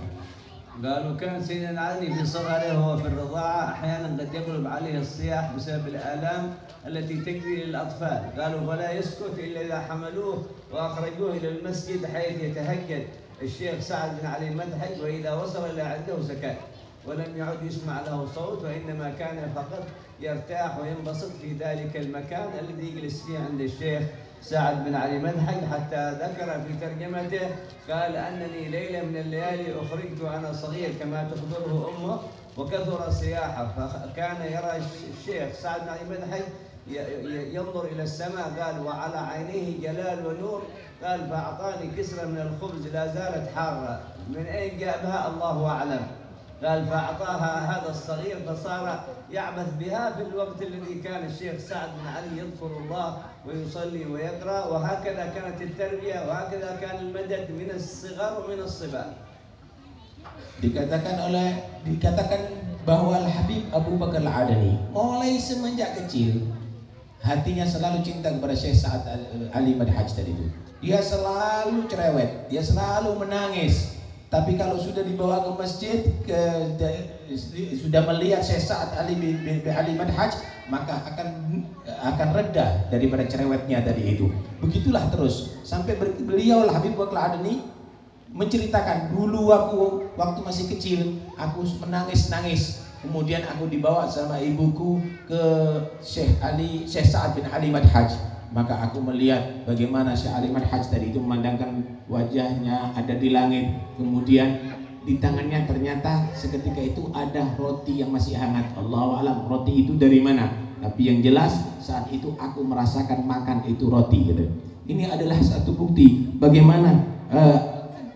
قالوا كان سيدنا العدلي في صغره وهو في الرضاعة أحيانا قد يغلب عليه الصياح بسبب الآلام التي تجري للأطفال. قالوا فلا يسكت إلا إذا حملوه وأخرجوه إلى المسجد حيث يتهجد الشيخ سعد بن علي مدحج، وإذا وصل إلى عنده سكت ولم يعد يسمع له صوت، وإنما كان فقط يرتاح وينبسط في ذلك المكان الذي يجلس فيه عند الشيخ سعد بن علي مدحج. حتى ذكر في ترجمته قال: أنني ليلة من الليالي أخرجت وأنا صغير كما تخبره أمه وكثر صياحه، فكان يرى الشيخ سعد بن علي مدحج ينظر إلى السماء، قال: وعلى عينيه جلال ونور، قال: فأعطاني كسرة من الخبز لا زالت حارة، من أين جابها الله أعلم، قال: فأعطاها هذا الصغير فصار يعبث بها في الوقت الذي كان الشيخ سعد بن علي يذكر الله ويصلي ويقرأ. وهكذا كانت التربية، وهكذا كان المدد من الصغر ومن الصبا. Dikatakan bahwa Al-Habib Abu Bakar Al-Adani mulai semenjak kecil hatinya selalu cinta kepada Syekh Sa'ad Ali Madhaj tadi itu. Dia selalu cerewet, dia selalu menangis. Tapi kalau sudah dibawa ke masjid, sudah melihat Syekh Sa'ad Ali bin Ali Madhaj, maka akan reda daripada cerewetnya tadi itu. Begitulah terus sampai beliau Habib Bakar Adani menceritakan, dulu waktu masih kecil aku menangis Kemudian aku dibawa sama ibuku ke Syekh Sa'ad bin Ali Madhaj. Maka aku melihat bagaimana Syekh Ali Madhaj tadi itu memandangkan wajahnya ada di langit. Kemudian di tangannya ternyata seketika itu ada roti yang masih hangat. Allahu a'lam roti itu dari mana. Tapi yang jelas saat itu aku merasakan makan itu roti gitu. Ini adalah satu bukti bagaimana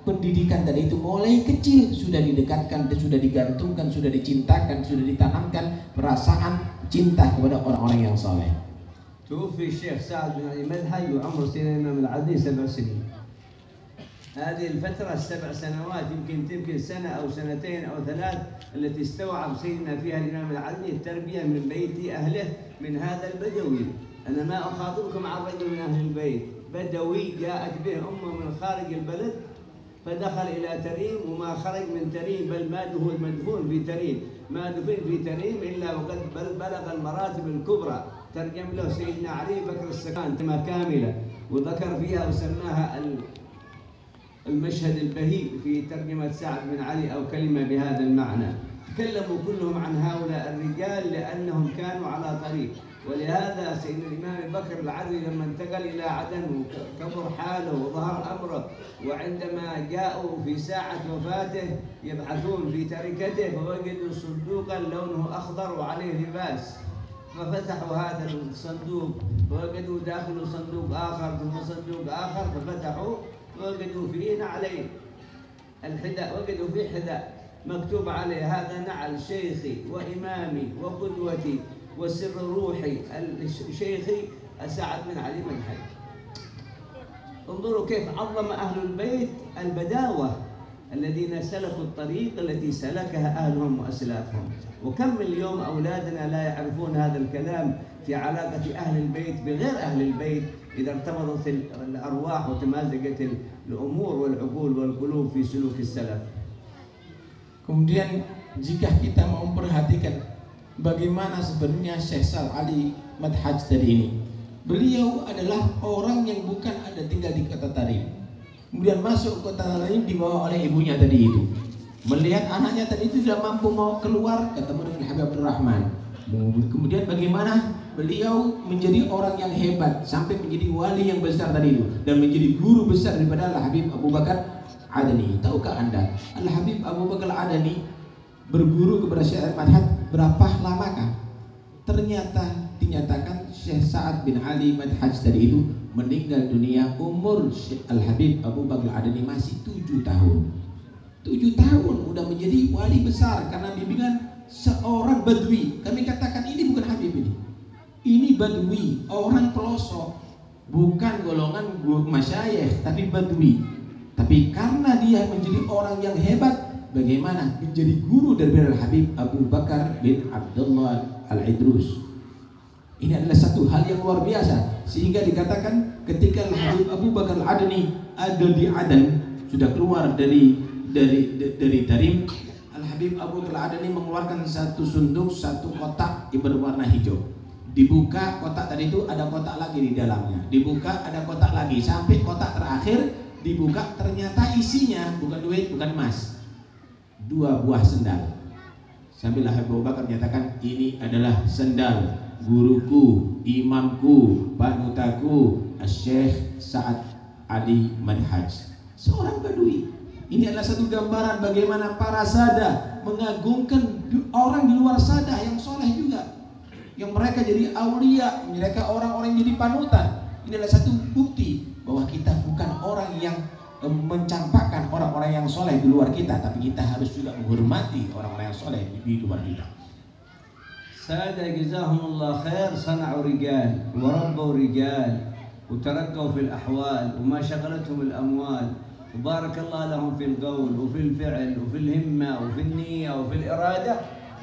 pendidikan tadi itu mulai kecil sudah didekatkan, sudah digantungkan, sudah dicintakan, sudah ditanamkan perasaan cinta kepada orang-orang yang saleh. توفي الشيخ سعد بن علي مدحج وعمر سيدنا الإمام العدني 7 سنين. هذه الفترة ال7 سنوات يمكن سنة أو سنتين أو 3 التي استوعب سيدنا فيها الإمام العدني التربية من بيت أهله من هذا البدوي. أنا ما أخاطبكم عن رجل من أهل البيت، بدوي جاءت به أمه من خارج البلد فدخل إلى تريم وما خرج من تريم، بل ما هو مدفون في تريم، ما دفن في تريم إلا وقد بلغ المراتب الكبرى. ترجم له سيدنا علي بكر السكان كما كاملة، وذكر فيها وسماها المشهد البهيج في ترجمة سعد بن علي أو كلمة بهذا المعنى. تكلموا كلهم عن هؤلاء الرجال لأنهم كانوا على طريق، ولهذا سيدنا الإمام بكر العدوي لما انتقل إلى عدن وكبر حاله وظهر أمره، وعندما جاءوا في ساعة وفاته يبحثون في تركته فوجدوا صندوقا لونه أخضر وعليه لباس، ففتحوا هذا الصندوق فوجدوا داخله صندوق آخر ثم صندوق آخر، ففتحوا وجدوا فيه نعلين الحذاء، وجدوا فيه حذاء مكتوب عليه هذا نعل شيخي وإمامي وقدوتي وسر روحي شيخي سعد بن علي مدحج. انظروا كيف عظم أهل البيت البداوة الذين سلكوا الطريق التي سلكها أهلهم وأسلافهم. وكم من اليوم أولادنا لا يعرفون هذا الكلام في علاقة أهل البيت بغير أهل البيت إذا ارتبطت الأرواح وتمازجت الأمور والعقول والقلوب في سلوك السلف. Kemudian jika kita mau memperhatikan bagaimana sebenarnya Syekh Sa'ad Ali Madhaj tadi ini, beliau adalah orang yang bukan ada tinggal di kota Tarim, kemudian masuk kota Tarim dibawa oleh ibunya tadi itu, melihat anaknya tadi itu tidak mampu mau keluar, ketemu dengan Habib Abdurrahman. Kemudian bagaimana beliau menjadi orang yang hebat sampai menjadi wali yang besar tadi itu dan menjadi guru besar daripada Al-Habib Abu Bakar Adani. Tahukah Anda Al-Habib Abu Bakar Adani berguru kepada Syekh Madhaj berapa lamakah? Ternyata dinyatakan Syekh Sa'ad bin Ali Madhaj tadi itu meninggal dunia umur Al-Habib Abu Bakar Adani masih 7 tahun. 7 tahun udah menjadi wali besar karena bimbingan seorang badui. Kami katakan ini bukan Habib ini badui, orang pelosok, bukan golongan masyayikh tapi badui. Tapi karena dia menjadi orang yang hebat, bagaimana menjadi guru dari Al-Habib Abu Bakar bin Abdullah Al-Idrus. Ini adalah satu hal yang luar biasa, sehingga dikatakan ketika Al-Habib Abu Bakar Al-Adani ada di Adan, sudah keluar dari Tarim, Al-Habib Abu Bakar Al-Adani mengeluarkan satu sunduk, satu kotak yang berwarna hijau. Dibuka kotak tadi itu, ada kotak lagi di dalamnya. Dibuka, ada kotak lagi, sampai kotak terakhir dibuka, ternyata isinya bukan duit, bukan emas, 2 buah sendal. Sambil Abu Bakar menyatakan ini adalah sendal guruku, imamku, panutaku, Syekh Sa'ad Ali Madhaj, seorang badui. Ini adalah satu gambaran bagaimana para sada mengagungkan orang di luar sada yang soleh juga, yang mereka jadi aulia, mereka orang-orang yang jadi panutan. Ini adalah satu bukti bahwa kita bukan orang yang mencampakkan orang-orang yang soleh di luar kita, tapi kita harus juga menghormati orang-orang yang soleh di luar kita. سادة جزاهم الله خير صنعوا رجال وربوا رجال وترقوا في الأحوال وما شغلتهم الأموال، وبارك الله لهم في القول وفي الفعل وفي الهمة وفي النية وفي الإرادة.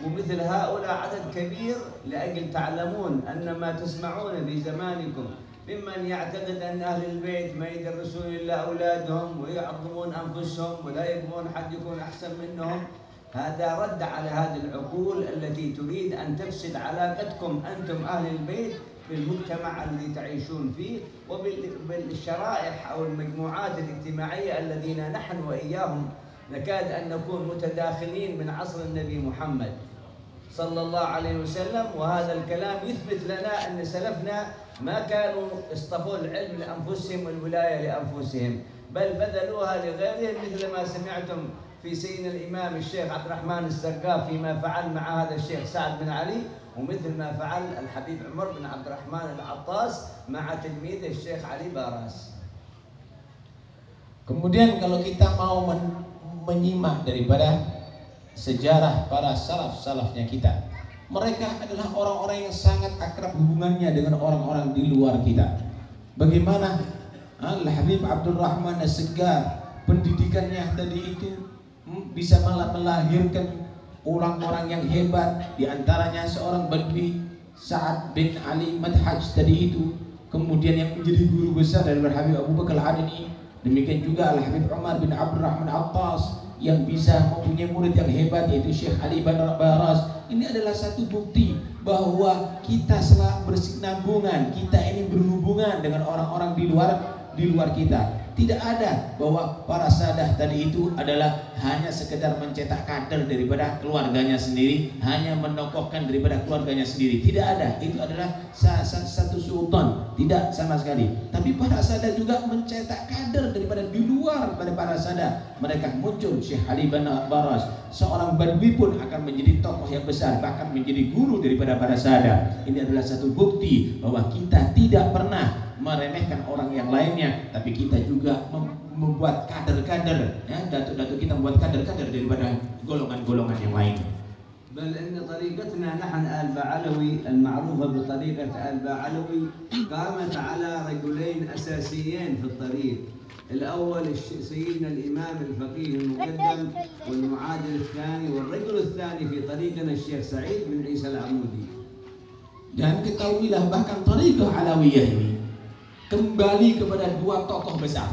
ومثل هؤلاء عدد كبير لأجل تعلمون أن ما تسمعون في زمانكم ممن يعتقد أن أهل البيت ما يدرسون إلا أولادهم ويعظمون أنفسهم ولا يبغون حد يكون أحسن منهم، هذا رد على هذه العقول التي تريد أن تفسد علاقتكم أنتم أهل البيت بالمجتمع الذي تعيشون فيه وبالشرائح أو المجموعات الاجتماعية الذين نحن وإياهم نكاد أن نكون متداخلين من عصر النبي محمد. صلى الله عليه وسلم. وهذا الكلام يثبت لنا أن سلفنا ما كانوا اصطفوا العلم لأنفسهم والولاية لأنفسهم، بل بذلوها لغيرهم، مثل ما سمعتم في سيدنا الإمام الشيخ عبد الرحمن السقاف فيما فعل مع هذا الشيخ سعد بن علي، ومثل ما فعل الحبيب عمر بن عبد الرحمن العطاس مع تلميذه الشيخ علي باراس. Kemudian kalau kita mau menyimak daripada sejarah para salafnya kita, mereka adalah orang-orang yang sangat akrab hubungannya dengan orang-orang di luar kita. Bagaimana Al-Habib Abdul Rahman As-Seggar, pendidikannya tadi itu bisa melahirkan orang-orang yang hebat, di antaranya seorang Badui Sa'ad bin Ali Madhaj tadi itu, kemudian yang menjadi guru besar dari Habib Abu Bakar Al-Adani. Demikian juga Al-Habib Umar bin Abdul Rahman Attas yang bisa mempunyai murid yang hebat, yaitu Syekh Ali bin Baras. Ini adalah satu bukti bahwa kita selalu bersinambungan, kita ini berhubungan dengan orang-orang di luar kita. Tidak ada bahwa para sadah tadi itu adalah hanya sekedar mencetak kader daripada keluarganya sendiri, hanya menokohkan daripada keluarganya sendiri. Tidak ada. Itu adalah satu sultan. Tidak sama sekali. Tapi para sadah juga mencetak kader daripada di luar pada para sadah. Mereka muncul. Syekh Ali bin Baras, seorang badui pun akan menjadi tokoh yang besar, bahkan menjadi guru daripada para sadah. Ini adalah satu bukti bahwa kita tidak pernah meremehkan orang yang lainnya, tapi kita juga membuat kader-kader, ya, datuk-datuk kita membuat kader-kader daripada golongan-golongan yang lain. بل إن طريقتنا نحن آل بعلوي المعروفة بطريقة آل بعلوي قامت على رجلين أساسيين في الطريق. الأول سيدنا الإمام الفقيه المقدم والمعادل الثاني، والرجل الثاني في طريقنا الشيخ سعيد بن عيسى العمودي. Dan ketahuilah bahkan Thariqah Alawiyah ini kembali kepada dua tokoh besar.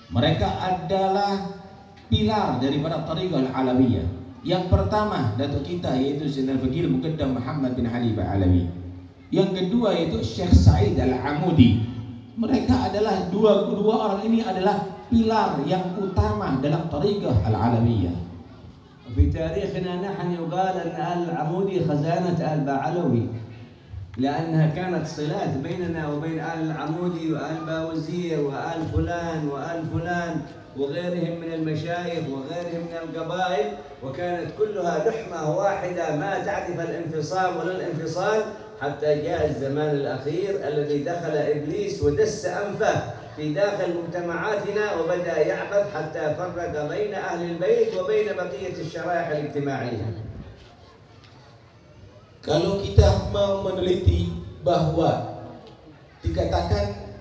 Mereka adalah pilar daripada Thariqah Alawiyah. Yang pertama datuk kita yaitu Sayyidina Al-Faqih Al-Muqaddam Muhammad bin Ali Ba'alawi. Yang kedua yaitu Syekh Sa'id Al-Amudi. Mereka adalah dua orang ini adalah pilar yang utama dalam Thariqah Al-Alawiyah. في تاريخنا نحن يقال أن آل العمودي خزانة آل بعلوي، لأنها كانت صلات بيننا وبين آل العمودي وآل باوزير وآل فلان وآل فلان وغيرهم من المشايخ وغيرهم من القبائل، وكانت كلها لحمة واحدة ما تعرف الانفصام ولا الانفصال، حتى جاء الزمان الأخير الذي دخل إبليس ودس أنفه في داخل مجتمعاتنا وبدأ يعبث حتى فرق بين أهل البيت وبين بقية الشرائح الاجتماعية. Kalau kita mau meneliti bahwa dikatakan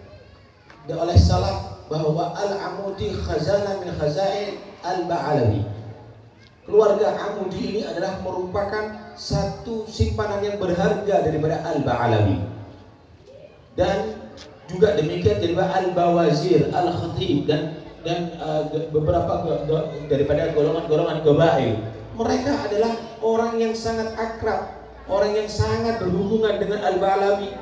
oleh salaf bahwa Al-Amudi khazanah min khazain Al-Ba'alawi, keluarga Amudi ini adalah merupakan satu simpanan yang berharga daripada Al-Ba'alawi, dan juga demikian daripada Al-Bawazir, Al-Khatib dan beberapa daripada golongan-golongan qabail. Mereka adalah orang yang sangat akrab, orang yang sangat berhubungan dengan Al-Ba'alawi,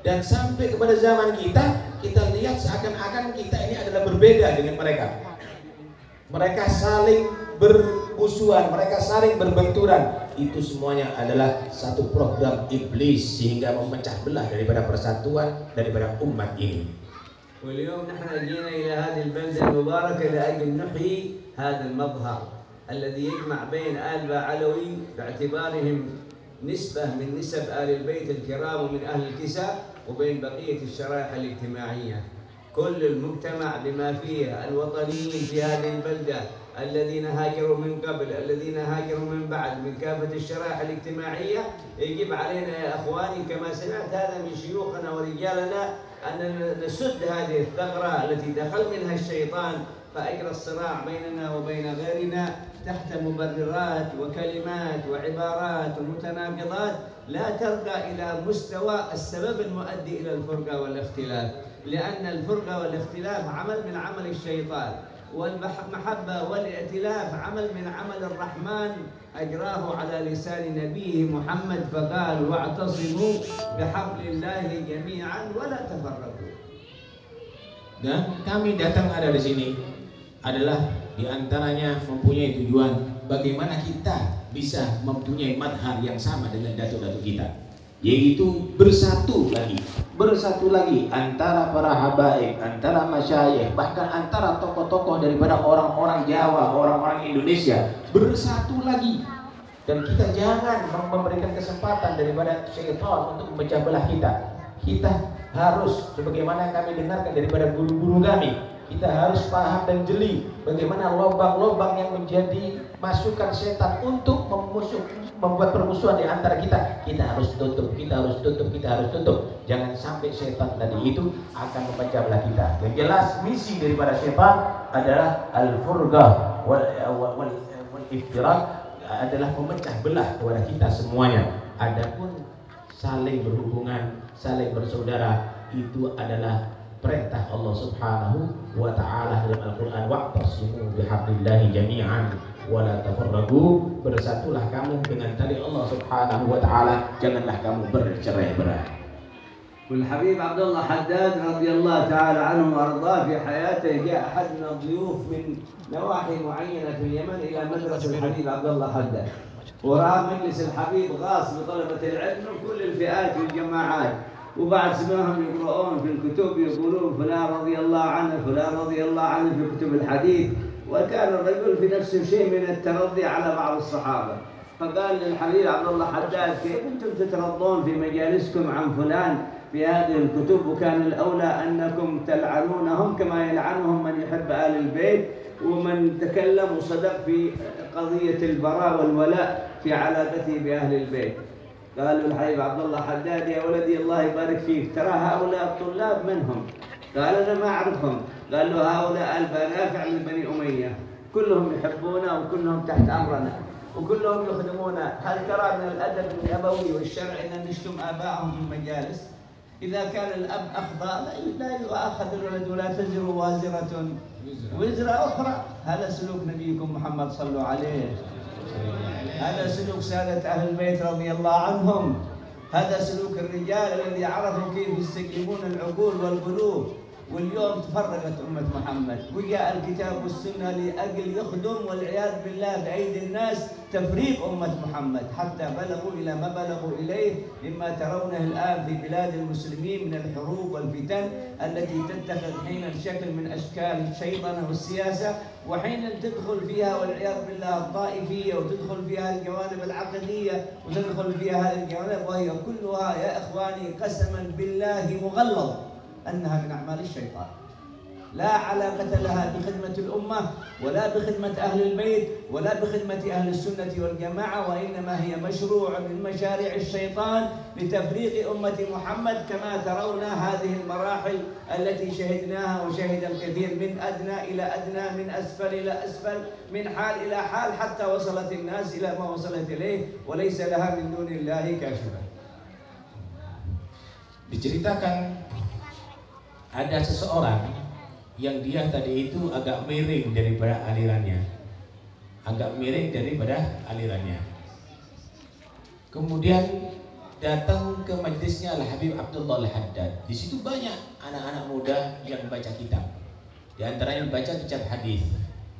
dan sampai kepada zaman kita lihat seakan-akan kita ini adalah berbeda dengan mereka. Mereka saling bermusuhan, mereka saling berbenturan. Itu semuanya adalah satu program iblis sehingga memecah belah daripada persatuan daripada umat ini. واليوم نحن جينا إلى هذه البلدة المباركة لأجل نحيي هذا المظهر الذي يجمع بين آل بعلوي باعتبارهم نسبة من نسب آل البيت الكرام ومن أهل الكساء، وبين بقية الشرائح الاجتماعية. كل المجتمع بما فيه الوطنيين في هذه البلدة الذين هاجروا من قبل، الذين هاجروا من بعد، من كافة الشرائح الاجتماعية. يجب علينا يا أخواني كما سمعت هذا من شيوخنا ورجالنا أن نسد هذه الثغرة التي دخل منها الشيطان فأجرى الصراع بيننا وبين غيرنا تحت مبررات وكلمات وعبارات ومتناقضات لا ترقى إلى مستوى السبب المؤدي إلى الفرقة والاختلاف، لأن الفرقة والاختلاف عمل من عمل الشيطان، والمحبة والائتلاف عمل من عمل الرحمن أجراه على لسان نبيه محمد فقال واعتصموا بحبل الله جميعا ولا تفرقوا. Dan kami datang ada di sini adalah diantaranya mempunyai tujuan bagaimana kita bisa mempunyai madhar yang sama dengan datuk-datuk kita, yaitu bersatu lagi antara para habaib, antara masyayikh, bahkan antara tokoh-tokoh daripada orang-orang Jawa, orang-orang Indonesia bersatu lagi. Dan kita jangan memberikan kesempatan daripada syaitan untuk memecah belah kita. Kita harus, sebagaimana kami dengarkan daripada guru-guru kami, kita harus paham dan jeli bagaimana lubang-lubang yang menjadi masukan setan untuk membuat permusuhan di antara kita. Kita harus tutup. Jangan sampai setan tadi itu akan memecah belah kita. Yang jelas misi daripada setan adalah al-furqah wal iftiraq, adalah memecah belah kepada kita semuanya. Adapun saling berhubungan, saling bersaudara, itu adalah perintah Allah Subhanahu wa taala dalam Al-Qur'an, wa'tasimu bihablillahi jami'an wa la tafarraqu, bersatulah kamu dengan tali Allah Subhanahu wa taala, janganlah kamu bercerai-berai. والحبيب عبد الله حداد رضي الله تعالى عنه وارضاه في حياته جاء احد من الضيوف من نواحي معينه في اليمن الى مدرسه الحبيب عبد الله حداد، ورأى مجلس الحبيب غاص بطلبه العلم من كل الفئات والجماعات، وبعد سمعهم يقرؤون في الكتب يقولون فلان رضي الله عنه فلان رضي الله عنه في كتب الحديث، وكان الرجل في نفسه شيء من الترضي على بعض الصحابه، فقال للحبيب عبد الله حداد كيف انتم تترضون في مجالسكم عن فلان في هذه الكتب، وكان الأولى أنكم تلعنونهم كما يلعنهم من يحب آل البيت ومن تكلم وصدق في قضية البراء والولاء في علاقته بأهل البيت. قالوا الحبيب عبد الله حداد يا ولدي الله يبارك فيك، ترى هؤلاء الطلاب منهم؟ قال أنا ما أعرفهم. قال له هؤلاء البنافع من بني أمية، كلهم يحبونا وكلهم تحت أمرنا وكلهم يخدمونا. هل ترى من الأدب الأبوي والشرع أن نشتم آباءهم في المجالس؟ إذا كان الأب أخطأ لا يؤاخذ الولد ولا تزر وازرة وزر أخرى. هذا سلوك نبيكم محمد صلوا عليه، هذا سلوك سادة أهل البيت رضي الله عنهم، هذا سلوك الرجال الذي عرفوا كيف يستجلبون العقول والقلوب. واليوم تفرقت أمة محمد، وجاء الكتاب والسنة لأجل يخدم والعياذ بالله بأيدي الناس تفريق أمة محمد، حتى بلغوا إلى ما بلغوا إليه مما ترونه الآن في بلاد المسلمين من الحروب والفتن التي تتخذ حينا شكل من أشكال الشيطنة والسياسة، وحينا تدخل فيها والعياذ بالله الطائفية، وتدخل فيها الجوانب العقدية، وتدخل فيها هذه الجوانب، وهي كلها يا إخواني قسما بالله مغلظ أنها من أعمال الشيطان، لا علاقة لها بخدمة الأمة ولا بخدمة أهل البيت ولا بخدمة أهل السنة والجماعة، وإنما هي مشروع من مشاريع الشيطان لتفريق أمة محمد، كما ترون هذه المراحل التي شهدناها وشهد الكثير من أدنى إلى أدنى، من أسفل إلى أسفل، من حال إلى حال، حتى وصلت الناس إلى ما وصلت إليه وليس لها من دون الله كاشفة. Diceritakan ada seseorang yang dia tadi itu agak miring daripada alirannya. Kemudian datang ke majlisnya Al-Habib Abdullah Al-Haddad. Di situ banyak anak-anak muda yang baca kitab. Di antaranya baca kitab hadis.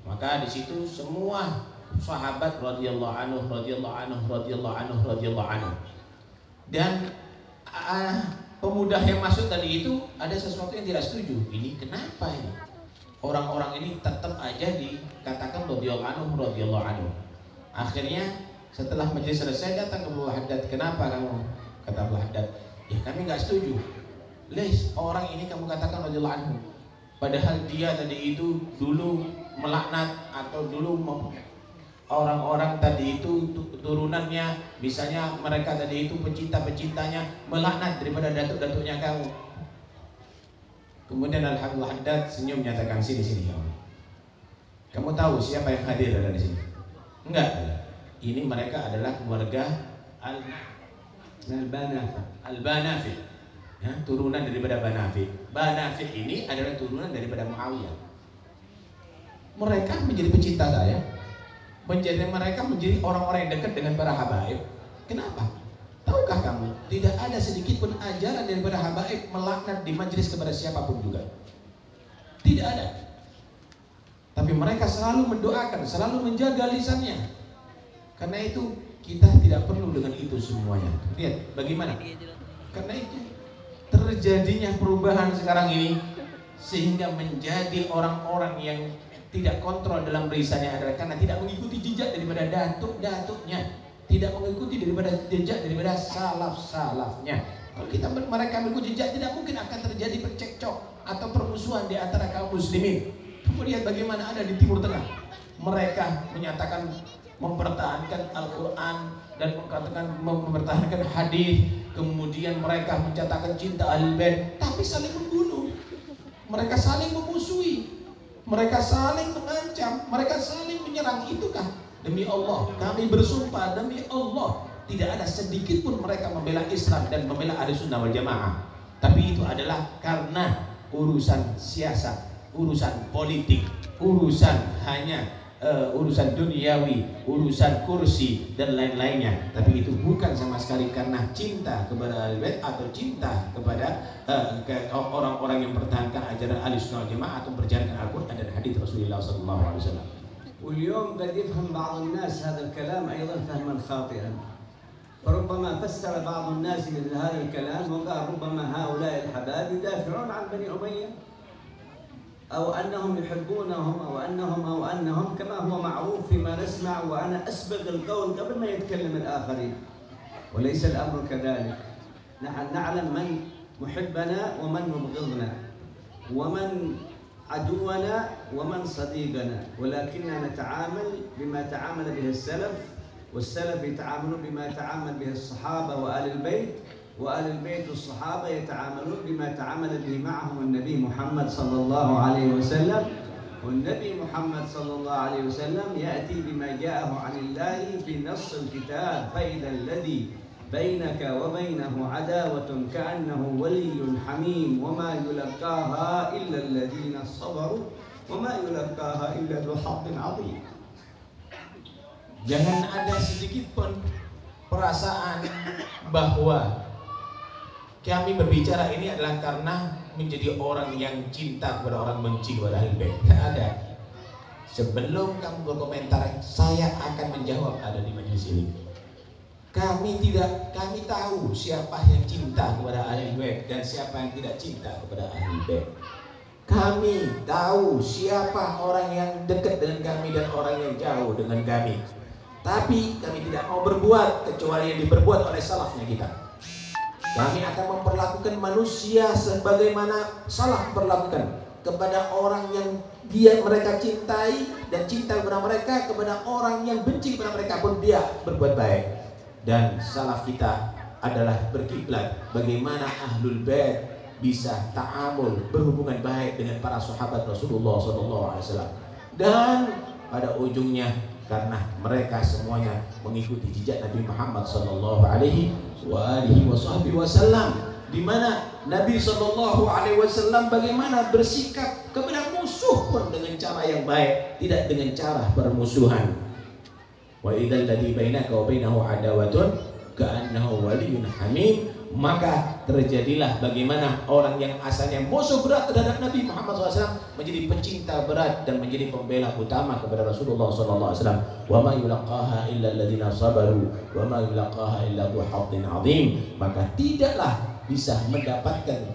Maka di situ semua sahabat radhiyallahu anhu. Dan pemuda yang masuk tadi itu ada sesuatu yang tidak setuju. Ini kenapa ini? Orang-orang ini tetap aja dikatakan radhiyallahu anhu. Akhirnya setelah majelis selesai datang ke Abdullah Haddad. Kenapa kamu? Kata Abdullah Haddad, ya kami nggak setuju. Les, orang ini kamu katakan radhiyallahu anhu, padahal dia tadi itu dulu melaknat atau dulu orang-orang tadi itu turunannya, misalnya mereka tadi itu pecinta-pecintanya melaknat daripada datuk-datuknya kamu. Kemudian Al-Habib Haddad senyum menyatakan, sini kamu. Kamu tahu siapa yang hadir ada di sini? Enggak. Ini mereka adalah keluarga Al-Banafi. Ya, turunan daripada Banafi. Banafi ini adalah turunan daripada Muawiyah. Mereka menjadi pecinta saya. Mereka menjadi orang-orang yang dekat dengan para habaib. Kenapa? Tahukah kamu, tidak ada sedikit pun ajaran daripada habaib melaknat di majelis kepada siapapun juga. Tidak ada. Tapi mereka selalu mendoakan, selalu menjaga lisannya. Karena itu kita tidak perlu dengan itu semuanya. Lihat bagaimana. Karena itu terjadinya perubahan sekarang ini sehingga menjadi orang-orang yang tidak kontrol dalam barisannya adalah karena tidak mengikuti jejak daripada datuk-datuknya, tidak mengikuti daripada jejak daripada salaf-salafnya. Kalau mereka mengikuti jejak, tidak mungkin akan terjadi percekcok atau permusuhan di antara kaum muslimin. Kemudian bagaimana ada di Timur Tengah, mereka menyatakan mempertahankan Al-Quran dan mempertahankan hadis, kemudian mereka mencatatkan cinta Ahlul Bait, tapi saling membunuh, mereka saling memusuhi, mereka saling mengancam, mereka saling menyerang. Itukah? Demi Allah, kami bersumpah demi Allah, tidak ada sedikit pun mereka membela Islam dan membela Ahlussunnah wal Jamaah. Tapi itu adalah karena urusan siasat, urusan politik, urusan hanya urusan duniawi, urusan kursi dan lain-lainnya. Tapi itu bukan sama sekali karena cinta kepada Ahlul Bait atau cinta kepada orang-orang yang mempertahankan ajaran Ahlussunnah wal Jamaah atau mempertahankan Al-Quran dan hadis Rasulullah sallallahu alaihi wasallam. واليوم قد يفهم بعض الناس هذا الكلام أيضا فهما خاطئا، فربما فسر بعض الناس مثل هذا الكلام وقال ربما هؤلاء الحباب يدافعون عن بني أمية أو أنهم يحبونهم أو أنهم كما هو معروف فيما نسمع، وأنا أسبق القول قبل ما يتكلم الآخرين، وليس الأمر كذلك. نحن نعلم من محبنا ومن مبغضنا ومن عدونا ومن صديقنا، ولكننا نتعامل بما تعامل به السلف، والسلف يتعاملون بما يتعامل به الصحابة وآل البيت، وآل البيت والصحابة يتعاملون بما تعامل به معهم النبي محمد صلى الله عليه وسلم. والنبي محمد صلى الله عليه وسلم يأتي بما جاءه عن الله في نص الكتاب، فإذا الذي بينك وبينه عداوة كأنه ولي حميم وما يلقاها إلا الذين صبروا وما يلقاها إلا ذو حظ عظيم. Jangan ada sedikit pun perasaan bahwa kami berbicara ini adalah karena menjadi orang yang cinta kepada orang benci kepada Ahlul Bait. Tidak ada. Sebelum kamu berkomentar, saya akan menjawab ada di majelis ini. Kami tahu siapa yang cinta kepada Ahlul Bait dan siapa yang tidak cinta kepada Ahlul Bait. Kami tahu siapa orang yang dekat dengan kami dan orang yang jauh dengan kami. Tapi kami tidak mau berbuat kecuali yang diperbuat oleh salafnya kita. Kami akan memperlakukan manusia sebagaimana salaf memperlakukan kepada orang yang mereka cintai dan cinta kepada mereka, kepada orang yang benci kepada mereka pun dia berbuat baik. Dan salaf kita adalah berkiblat bagaimana Ahlul Bait bisa ta'amul, berhubungan baik dengan para sahabat Rasulullah SAW. Dan pada ujungnya karena mereka semuanya mengikuti jejak Nabi Muhammad sallallahu alaihi wasallam, di mana Nabi sallallahu alaihi wasallam bagaimana bersikap kepada musuh pun dengan cara yang baik, tidak dengan cara permusuhan. Wa idzal ladzi bainaka wa bainahu adawatun ka'annahu waliyyun hamim. Maka terjadilah bagaimana orang yang asalnya musuh berat terhadap Nabi Muhammad SAW menjadi pecinta berat dan menjadi pembela utama kepada Rasulullah SAW. Wa ma yulaqaha illa alladziina sabaru wa ma yulaqaha illa dzu hazzin 'adzim. Maka tidaklah bisa mendapatkan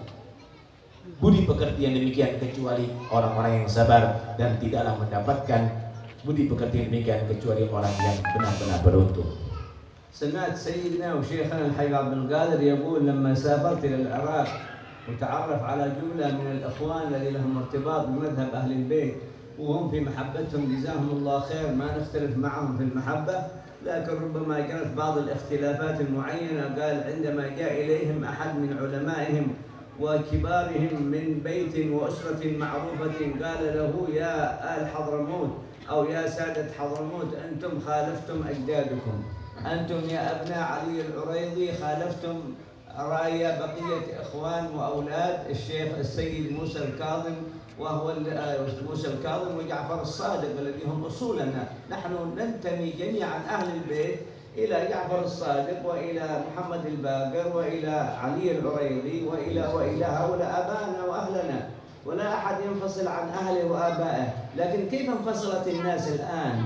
budi pekerti yang demikian kecuali orang-orang yang sabar, dan tidaklah mendapatkan budi pekerti demikian kecuali orang yang benar-benar beruntung. سمعت سيدنا وشيخنا الحبيب عبد القادر يقول لما سافرت إلى العراق وتعرف على جملة من الإخوان الذين لهم ارتباط بمذهب أهل البيت وهم في محبتهم جزاهم الله خير، ما نختلف معهم في المحبة، لكن ربما جرت بعض الاختلافات المعينة. قال عندما جاء إليهم أحد من علمائهم وكبارهم من بيت وأسرة معروفة قال له يا آل حضرموت أو يا سادة حضرموت أنتم خالفتم أجدادكم، أنتم يا أبناء علي العريضي خالفتم رأي بقية إخوان وأولاد الشيخ السيد موسى الكاظم، وهو موسى الكاظم وجعفر الصادق الذي هم أصولنا. نحن ننتمي جميعا أهل البيت إلى جعفر الصادق وإلى محمد الباقر وإلى علي العريضي وإلى هؤلاء آبائنا وأهلنا، ولا أحد ينفصل عن أهله وآبائه. لكن كيف انفصلت الناس الآن؟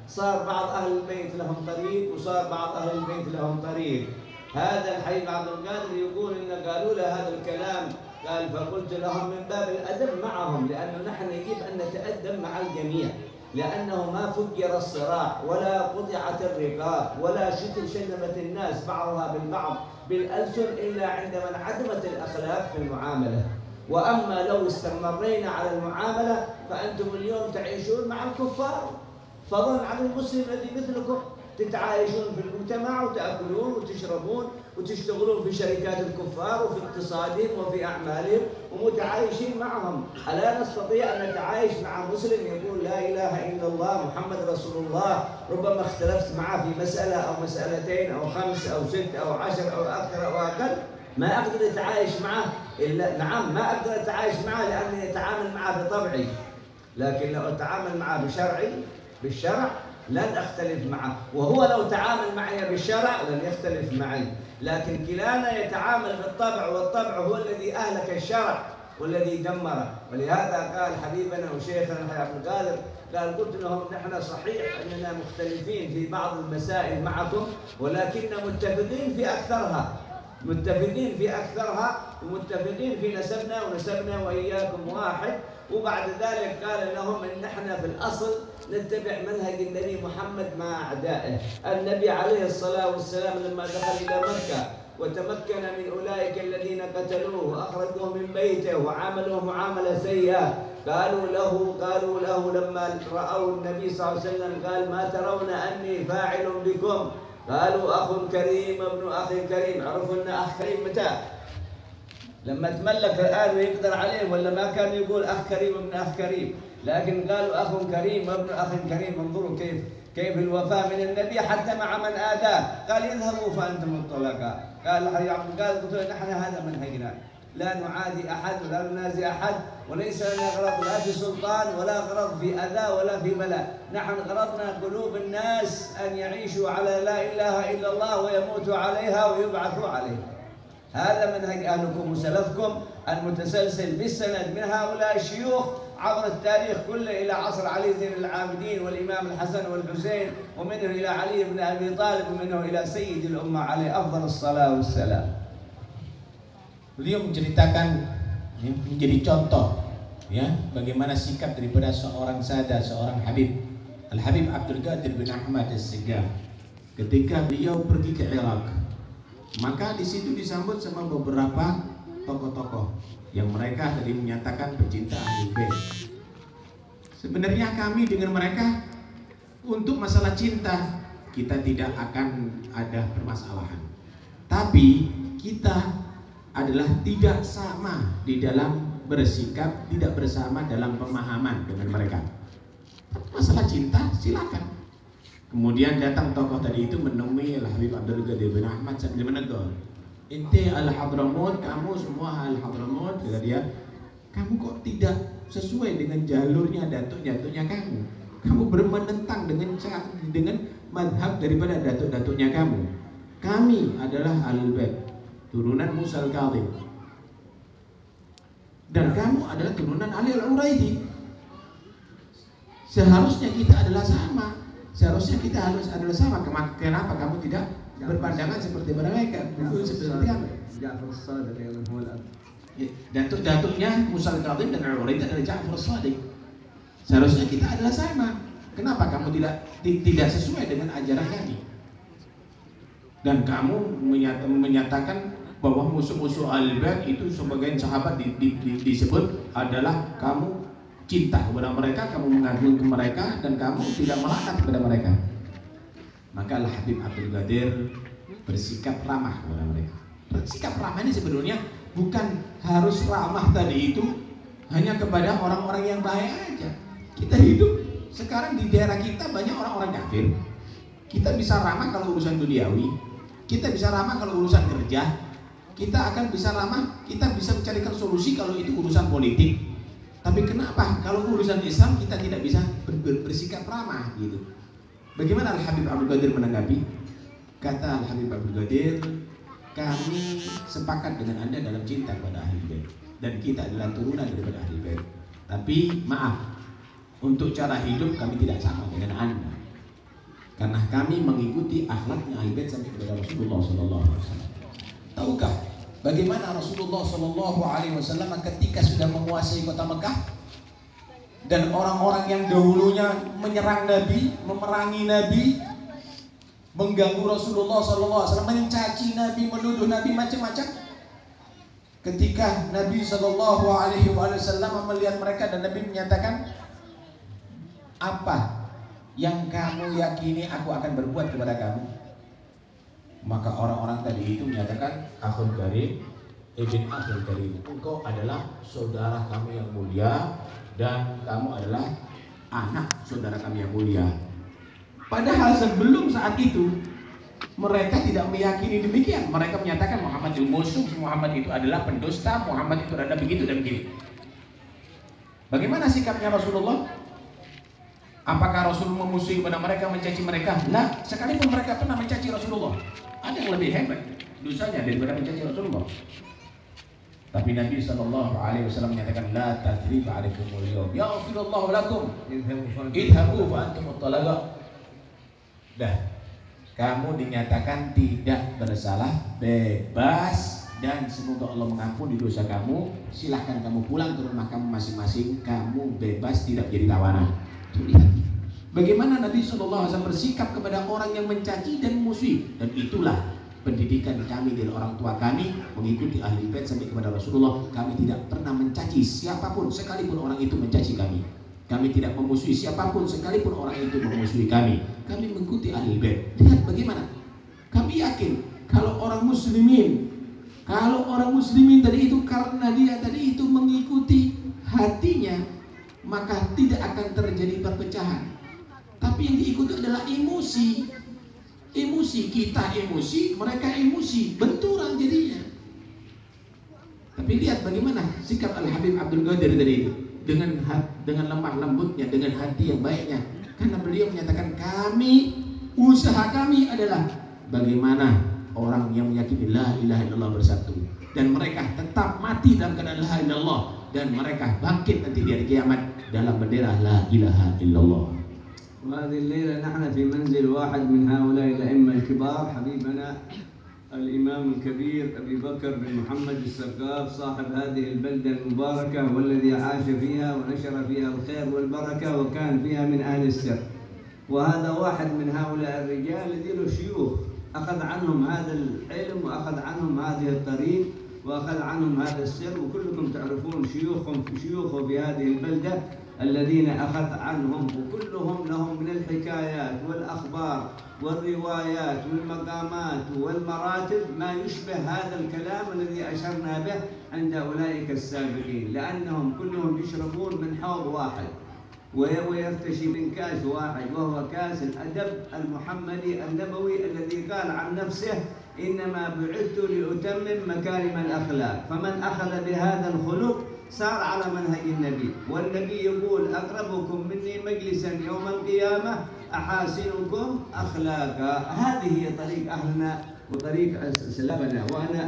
صار بعض أهل البيت لهم طريق وصار بعض أهل البيت لهم طريق. هذا الحبيب عبد القادر يقول إن قالوا له هذا الكلام، قال فقلت لهم من باب الأدب معهم، لأنه نحن يجب أن نتأدب مع الجميع، لأنه ما فجر الصراع ولا قطعت الرقاب ولا شنبت الناس بعضها بالبعض بالألسن إلا عندما انعدمت الأخلاق في المعاملة. وأما لو استمرينا على المعاملة فأنتم اليوم تعيشون مع الكفار، فضلا عن المسلم الذي مثلكم، تتعايشون في المجتمع وتأكلون وتشربون وتشتغلون في شركات الكفار وفي اقتصادهم وفي أعمالهم ومتعايشين معهم. ألا نستطيع أن نتعايش مع مسلم يقول لا إله إلا الله محمد رسول الله، ربما اختلفت معه في مسألة أو مسألتين أو 5 أو 6 أو 10 أو أكثر أو أقل، ما أقدر أتعايش معه إلا نعم ما أقدر أتعايش معه لأني أتعامل معه بطبعي، لكن لو أتعامل معه بالشرع لن أختلف معه، وهو لو تعامل معي بالشرع لن يختلف معي، لكن كلانا يتعامل بالطبع، والطبع هو الذي أهلك الشرع والذي دمره. ولهذا قال حبيبنا وشيخنا الحبيب عبد القادر، قال قلت لهم نحن صحيح أننا مختلفين في بعض المسائل معكم، ولكن متفقين في أكثرها ومتفقين في نسبنا، ونسبنا وإياكم واحد. وبعد ذلك قال لهم إن نحن في الأصل نتبع منهج النبي محمد مع أعدائه. النبي عليه الصلاة والسلام لما دخل إلى مكة وتمكن من أولئك الذين قتلوه وأخرجوه من بيته وعاملوه معاملة سيئة، قالوا له لما رأوا النبي صلى الله عليه وسلم قال ما ترون أني فاعل بكم؟ قالوا أخ كريم ابن أخ كريم. عرفوا أن أخ كريم متى؟ لما تملك الآن ويقدر عليه، ولا ما كان يقول أخ كريم ابن أخ كريم، لكن قالوا أخ كريم وابن أخ كريم. انظروا كيف الوفاء من النبي حتى مع من آذاه. قال اذهبوا فأنتم الطلقاء. قال الحبيب عبد القادر قلت نحن هذا منهجنا، لا نعادي أحد ولا ننازع أحد، وليس لنا غرض لا في سلطان ولا غرض في أذى ولا في بلاء. نحن غرضنا قلوب الناس أن يعيشوا على لا إله إلا الله ويموتوا عليها ويبعثوا عليها. هذا منهج أهلكم وسلفكم المتسلسل بالسند من هؤلاء الشيوخ عبر التاريخ كله إلى عصر علي زين العابدين والإمام الحسن والحسين، ومنه إلى علي بن أبي طالب، ومنه إلى سيد الأمة عليه أفضل الصلاة والسلام. Beliau menceritakan menjadi contoh ya bagaimana sikap daripada seorang sada, seorang Habib Al-Habib Abdul Qadir bin Ahmad As-Segaf ketika beliau pergi ke Irak. Maka di situ disambut sama beberapa tokoh-tokoh yang mereka tadi menyatakan pecinta Ahlul Bait. Sebenarnya kami dengan mereka untuk masalah cinta kita tidak akan ada permasalahan, tapi kita adalah tidak sama di dalam bersikap, tidak bersama dalam pemahaman dengan mereka. Masalah cinta silakan. Kemudian datang tokoh tadi itu menemui Al-Habib Abdul Qadir bin Ahmad sambil menegur, "Inti Al-Hadramut, kamu semua Al-Hadramut," kata dia, "kamu kok tidak sesuai dengan jalurnya datuk-datuknya kamu. Kamu bermenentang dengan madhab daripada datuk-datuknya kamu. Kami adalah Ahlul Bait, turunan Musa Al-Kadhim, dan kamu adalah turunan Ali Al-Uraidi. Seharusnya kita adalah sama. Seharusnya kita adalah sama. Kenapa kamu tidak berpandangan seperti mereka? Seperti apa? Ja'far As-Sadiq yang huwa Datuk-datuknya Musa Al-Kadhim dan Al-Uraidi adalah Ja'far As-Sadiq. Seharusnya kita adalah sama. Kenapa kamu tidak sesuai dengan ajaran kami? Dan kamu menyatakan bahwa musuh-musuh Ahlul Bait itu sebagian sahabat disebut adalah kamu cinta kepada mereka, kamu mengagumi mereka, dan kamu tidak melaknat kepada mereka." Maka Al-Habib Abdul Qadir bersikap ramah kepada mereka. Bersikap ramah ini sebenarnya bukan harus ramah tadi itu hanya kepada orang-orang yang baik aja. Kita hidup sekarang di daerah kita banyak orang-orang kafir. Kita bisa ramah kalau urusan duniawi, kita bisa ramah kalau urusan kerja, kita akan bisa ramah, kita bisa mencarikan solusi kalau itu urusan politik. Tapi kenapa kalau urusan Islam kita tidak bisa bersikap ramah gitu? Bagaimana Al-Habib Abdul Qadir menanggapi? Kata Al-Habib Abdul Qadir, "Kami sepakat dengan Anda dalam cinta kepada Ahlul Bait, dan kita adalah turunan daripada Ahlul Bait. Tapi maaf, untuk cara hidup kami tidak sama dengan Anda. karena kami mengikuti akhlaknya ahli bait sampai kepada Rasulullah sallallahu alaihi wasallam. Tahukah bagaimana Rasulullah sallallahu alaihi wasallam ketika sudah menguasai kota Mekah dan orang-orang yang dahulunya menyerang Nabi, memerangi Nabi, mengganggu Rasulullah sallallahu alaihi wasallam, mencaci Nabi, menuduh Nabi macam-macam. Ketika Nabi sallallahu alaihi wasallam melihat mereka dan Nabi menyatakan, apa yang kamu yakini aku akan berbuat kepada kamu? Maka orang-orang tadi itu menyatakan, akhul karim, ibn akhul karim, engkau adalah saudara kami yang mulia dan kamu adalah anak saudara kami yang mulia. Padahal sebelum saat itu mereka tidak meyakini demikian. Mereka menyatakan Muhammad itu musuh, Muhammad itu adalah pendusta, Muhammad itu adalah begitu dan begitu. Bagaimana sikapnya Rasulullah? Apakah Rasul memusuhi kepada mereka, mencaci mereka? Nah, sekalipun mereka pernah mencaci Rasulullah, ada yang lebih hebat dosanya daripada mencaci Rasulullah. Tapi Nabi sallallahu alaihi wasallam menyatakan, la tathriba alaikumul yawm, yaghfirullahu lakum, idhabu fa antum talaqa. Dah, kamu dinyatakan tidak bersalah, bebas, dan semoga Allah mengampuni dosa kamu. Silahkan kamu pulang ke rumah kamu masing-masing. Kamu bebas, tidak jadi tawanan. Lihat bagaimana Nabi SAW bersikap kepada orang yang mencaci dan musuhi. Dan itulah pendidikan kami dari orang tua kami, mengikuti ahli bait sampai kepada Rasulullah. Kami tidak pernah mencaci siapapun sekalipun orang itu mencaci kami. Kami tidak memusuhi siapapun sekalipun orang itu memusuhi kami. Kami mengikuti ahli bait. Lihat bagaimana kami yakin kalau orang muslimin tadi itu karena dia tadi itu mengikuti hatinya, maka tidak akan terjadi perpecahan. Tapi yang diikuti adalah emosi. Emosi, kita emosi, mereka emosi, benturan jadinya. Tapi lihat bagaimana sikap Al-Habib Abdul Qadir tadi itu, dengan lemah lembutnya, dengan hati yang baiknya. Karena beliau menyatakan, usaha kami adalah bagaimana orang yang meyakini la ilaha illallah bersatu, dan mereka tetap mati dalam keadaan la ilaha illallah, dan mereka bangkit nanti di hari kiamat dalam bendera la ilaha illallah. وهذه الليلة نحن في منزل واحد من هؤلاء الأئمة الكبار، حبيبنا الإمام الكبير أبي بكر بن محمد السقاف، صاحب هذه البلدة المباركة والذي عاش فيها ونشر فيها الخير والبركة وكان فيها من أهل السر. وهذا واحد من هؤلاء الرجال الذين له شيوخ أخذ عنهم هذا العلم وأخذ عنهم هذه الطريق وأخذ عنهم هذا السر، وكلكم تعرفون شيوخه في هذه البلدة الذين أخذ عنهم، وكلهم لهم من الحكايات والأخبار والروايات والمقامات والمراتب ما يشبه هذا الكلام الذي أشرنا به عند أولئك السابقين، لأنهم كلهم يشربون من حوض واحد ويرتشي من كاس واحد، وهو كاس الأدب المحمدي النبوي الذي قال عن نفسه إنما بعثت لأتمم مكارم الأخلاق. فمن أخذ بهذا الخلق صار على منهج النبي، والنبي يقول أقربكم مني مجلسا يوم القيامة أحاسنكم أخلاقا. هذه هي طريق أهلنا وطريق سلفنا، وأنا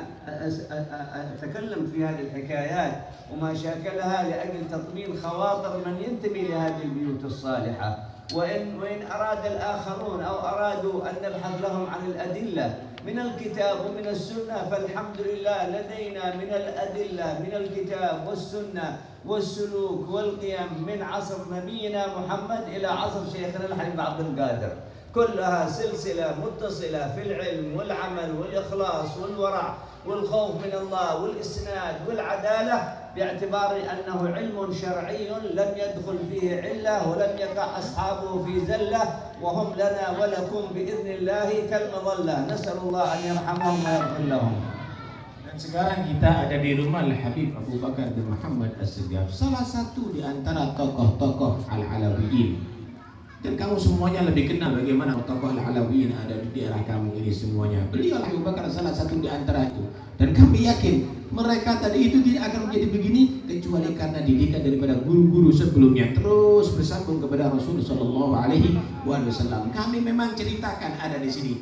أتكلم في هذه الحكايات وما شاكلها لأجل تطمين خواطر من ينتمي لهذه البيوت الصالحة. وإن أراد الآخرون أو أرادوا أن نبحث لهم عن الأدلة من الكتاب ومن السنة، فالحمد لله لدينا من الأدلة من الكتاب والسنة والسلوك والقيم من عصر نبينا محمد إلى عصر شيخنا الحبيب عبد القادر، كلها سلسلة متصلة في العلم والعمل والإخلاص والورع والخوف من الله والإسناد والعدالة، باعتبار أنه علم شرعي لم يدخل فيه علة ولم يقع أصحابه في زلة، وهم لنا ولكم بإذن الله كالمظلة. نسأل الله أن يرحمهم ويغفر لهم. Dan sekarang kita ada di rumah Al-Habib Abu Bakar bin Muhammad As-Segaf, salah satu di antara tokoh-tokoh Al-Alawiyin. Dan kamu semuanya lebih kenal bagaimana tokoh Al-Alawiyin ada di daerah kamu ini semuanya. Beliau Abu Bakar salah satu di antara itu. Dan kami yakin mereka tadi itu tidak akan menjadi begini kecuali karena didikan daripada guru-guru sebelumnya, terus bersambung kepada Rasulullah Shallallahu Alaihi Wasallam. Kami memang ceritakan ada di sini.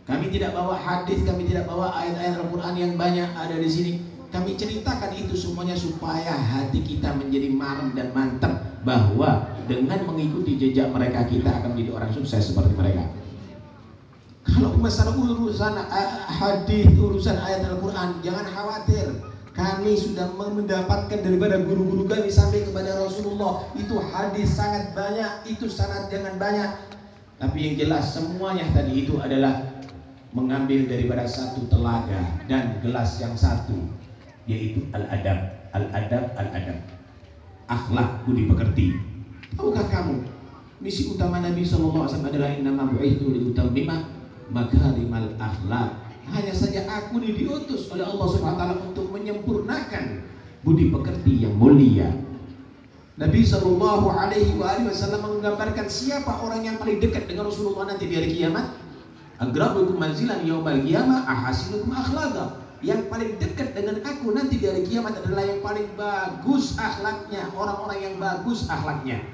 Kami tidak bawa hadis, kami tidak bawa ayat-ayat Al-Quran yang banyak ada di sini. Kami ceritakan itu semuanya supaya hati kita menjadi marem dan mantap bahwa dengan mengikuti jejak mereka kita akan menjadi orang sukses seperti mereka. Kalau masalah urusan hadis, urusan ayat Al-Quran, jangan khawatir. Kami sudah mendapatkan daripada guru-guru kami sampai kepada Rasulullah. Itu hadis sangat banyak, itu sanad jangan banyak. Tapi yang jelas semuanya tadi itu adalah mengambil daripada satu telaga dan gelas yang satu, yaitu al-adab, al-adab, al-adab. Akhlak budi pekerti. Tahukah kamu misi utama Nabi SAW adalah innama bu'ithu liutammima makarimal akhlak. Hanya saja aku diutus oleh Allah Subhanahu wa taala untuk menyempurnakan budi pekerti yang mulia. Nabi sallallahu alaihi wasallam menggambarkan siapa orang yang paling dekat dengan Rasulullah nanti di hari kiamat. Agrabukum manzilan yaumal qiyamah ahasinukum akhlaqa. Yang paling dekat dengan aku nanti di hari kiamat adalah yang paling bagus akhlaknya, orang-orang yang bagus akhlaknya.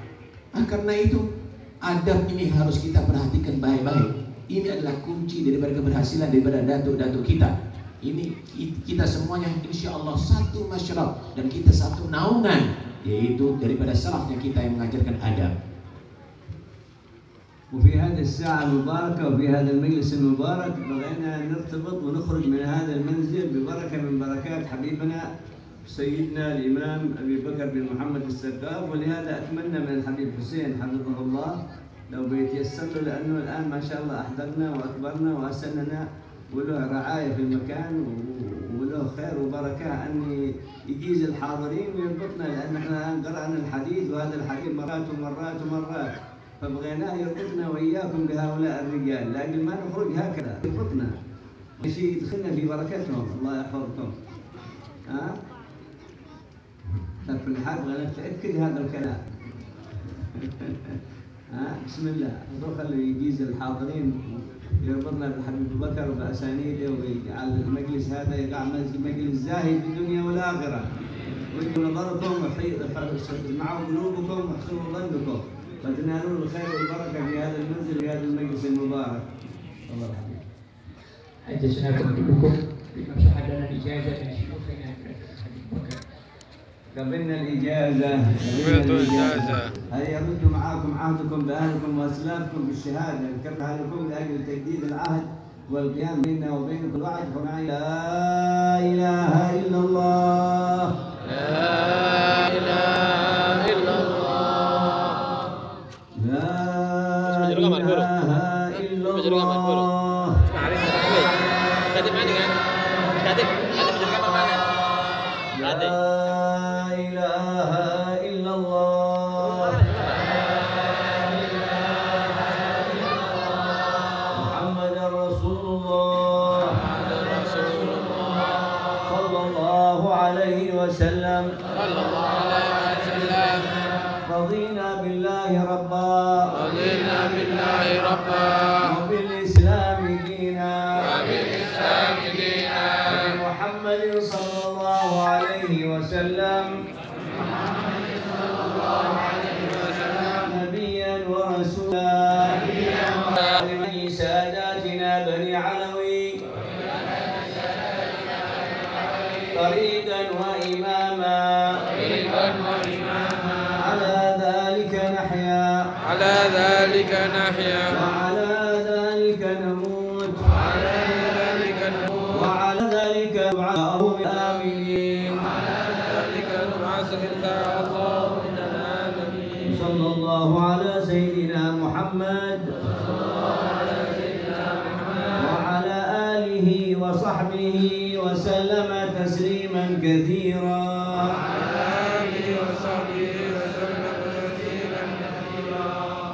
Karena itu adab ini harus kita perhatikan baik-baik. Ini adalah kunci daripada keberhasilan daripada datuk-datuk kita. Ini kita semuanya insya Allah satu masyarakat dan kita satu naungan, yaitu daripada salafnya kita yang mengajarkan adab. وفي هذه الساعة المباركة وفي هذا المجلس المبارك بغينا نرتبط ونخرج من هذا المنزل ببركة من بركات حبيبنا سيدنا الإمام أبي بكر بن محمد السقاف. ولهذا أتمنى من الحبيب حسين حفظه الله لو بيتيسر له، لأنه الآن ما شاء الله أحضرنا وأكبرنا وأسننا وله رعاية في المكان وله خير وبركة أن يجيز الحاضرين ويربطنا، لأن احنا الآن قرأنا الحديث وهذا الحديث مرات ومرات ومرات، فبغيناه يربطنا وإياكم بهؤلاء الرجال، لكن ما نخرج هكذا، يربطنا شيء يدخلنا في بركتهم. الله يحفظكم. في الحال بغينا نتأكد هذا الكلام. بسم الله، خلي يجيز الحاضرين يربطنا بالحبيب بكر وبأسانيده ويجعل المجلس هذا يقع مجلس زاهد في الدنيا والآخرة، ويجعل نظركم ويجمعوا قلوبكم ويحسنوا ظنكم فتنالون الخير والبركة في هذا المنزل في هذا المجلس المبارك. الله الحبيب. أجلسنا بكم بمشاهدنا الإجازة من شيوخنا الحبيب بكر. قبلنا الإجازة. هل يرد معكم عهدكم بأهلكم وأسلافكم بالشهادة نكرها لكم لأجل تجديد العهد والقيام بيننا وبينكم الوعد فمعي لا إله إلا الله. لا إله إلا الله. لا إله إلا الله. وسلم صلى الله عليه وسلم. رضينا بالله ربا رضينا بالله ربا وبالإسلام دينا وبالإسلام دينا وبمحمد صلى الله عليه وسلم نبيا ورسولا ساداتنا بني علوي طريقا وإماما على ذلك نحيا على ذلك نحيا وعلى ذلك نموت وعلى ذلك نموت وعلى ذلك نبعث من الآمنين وعلى ذلك نبعث إن شاء الله من الآمنين. صلى الله على سيدنا محمد وعلى آله وصحبه وسلم تسليما كثيرا.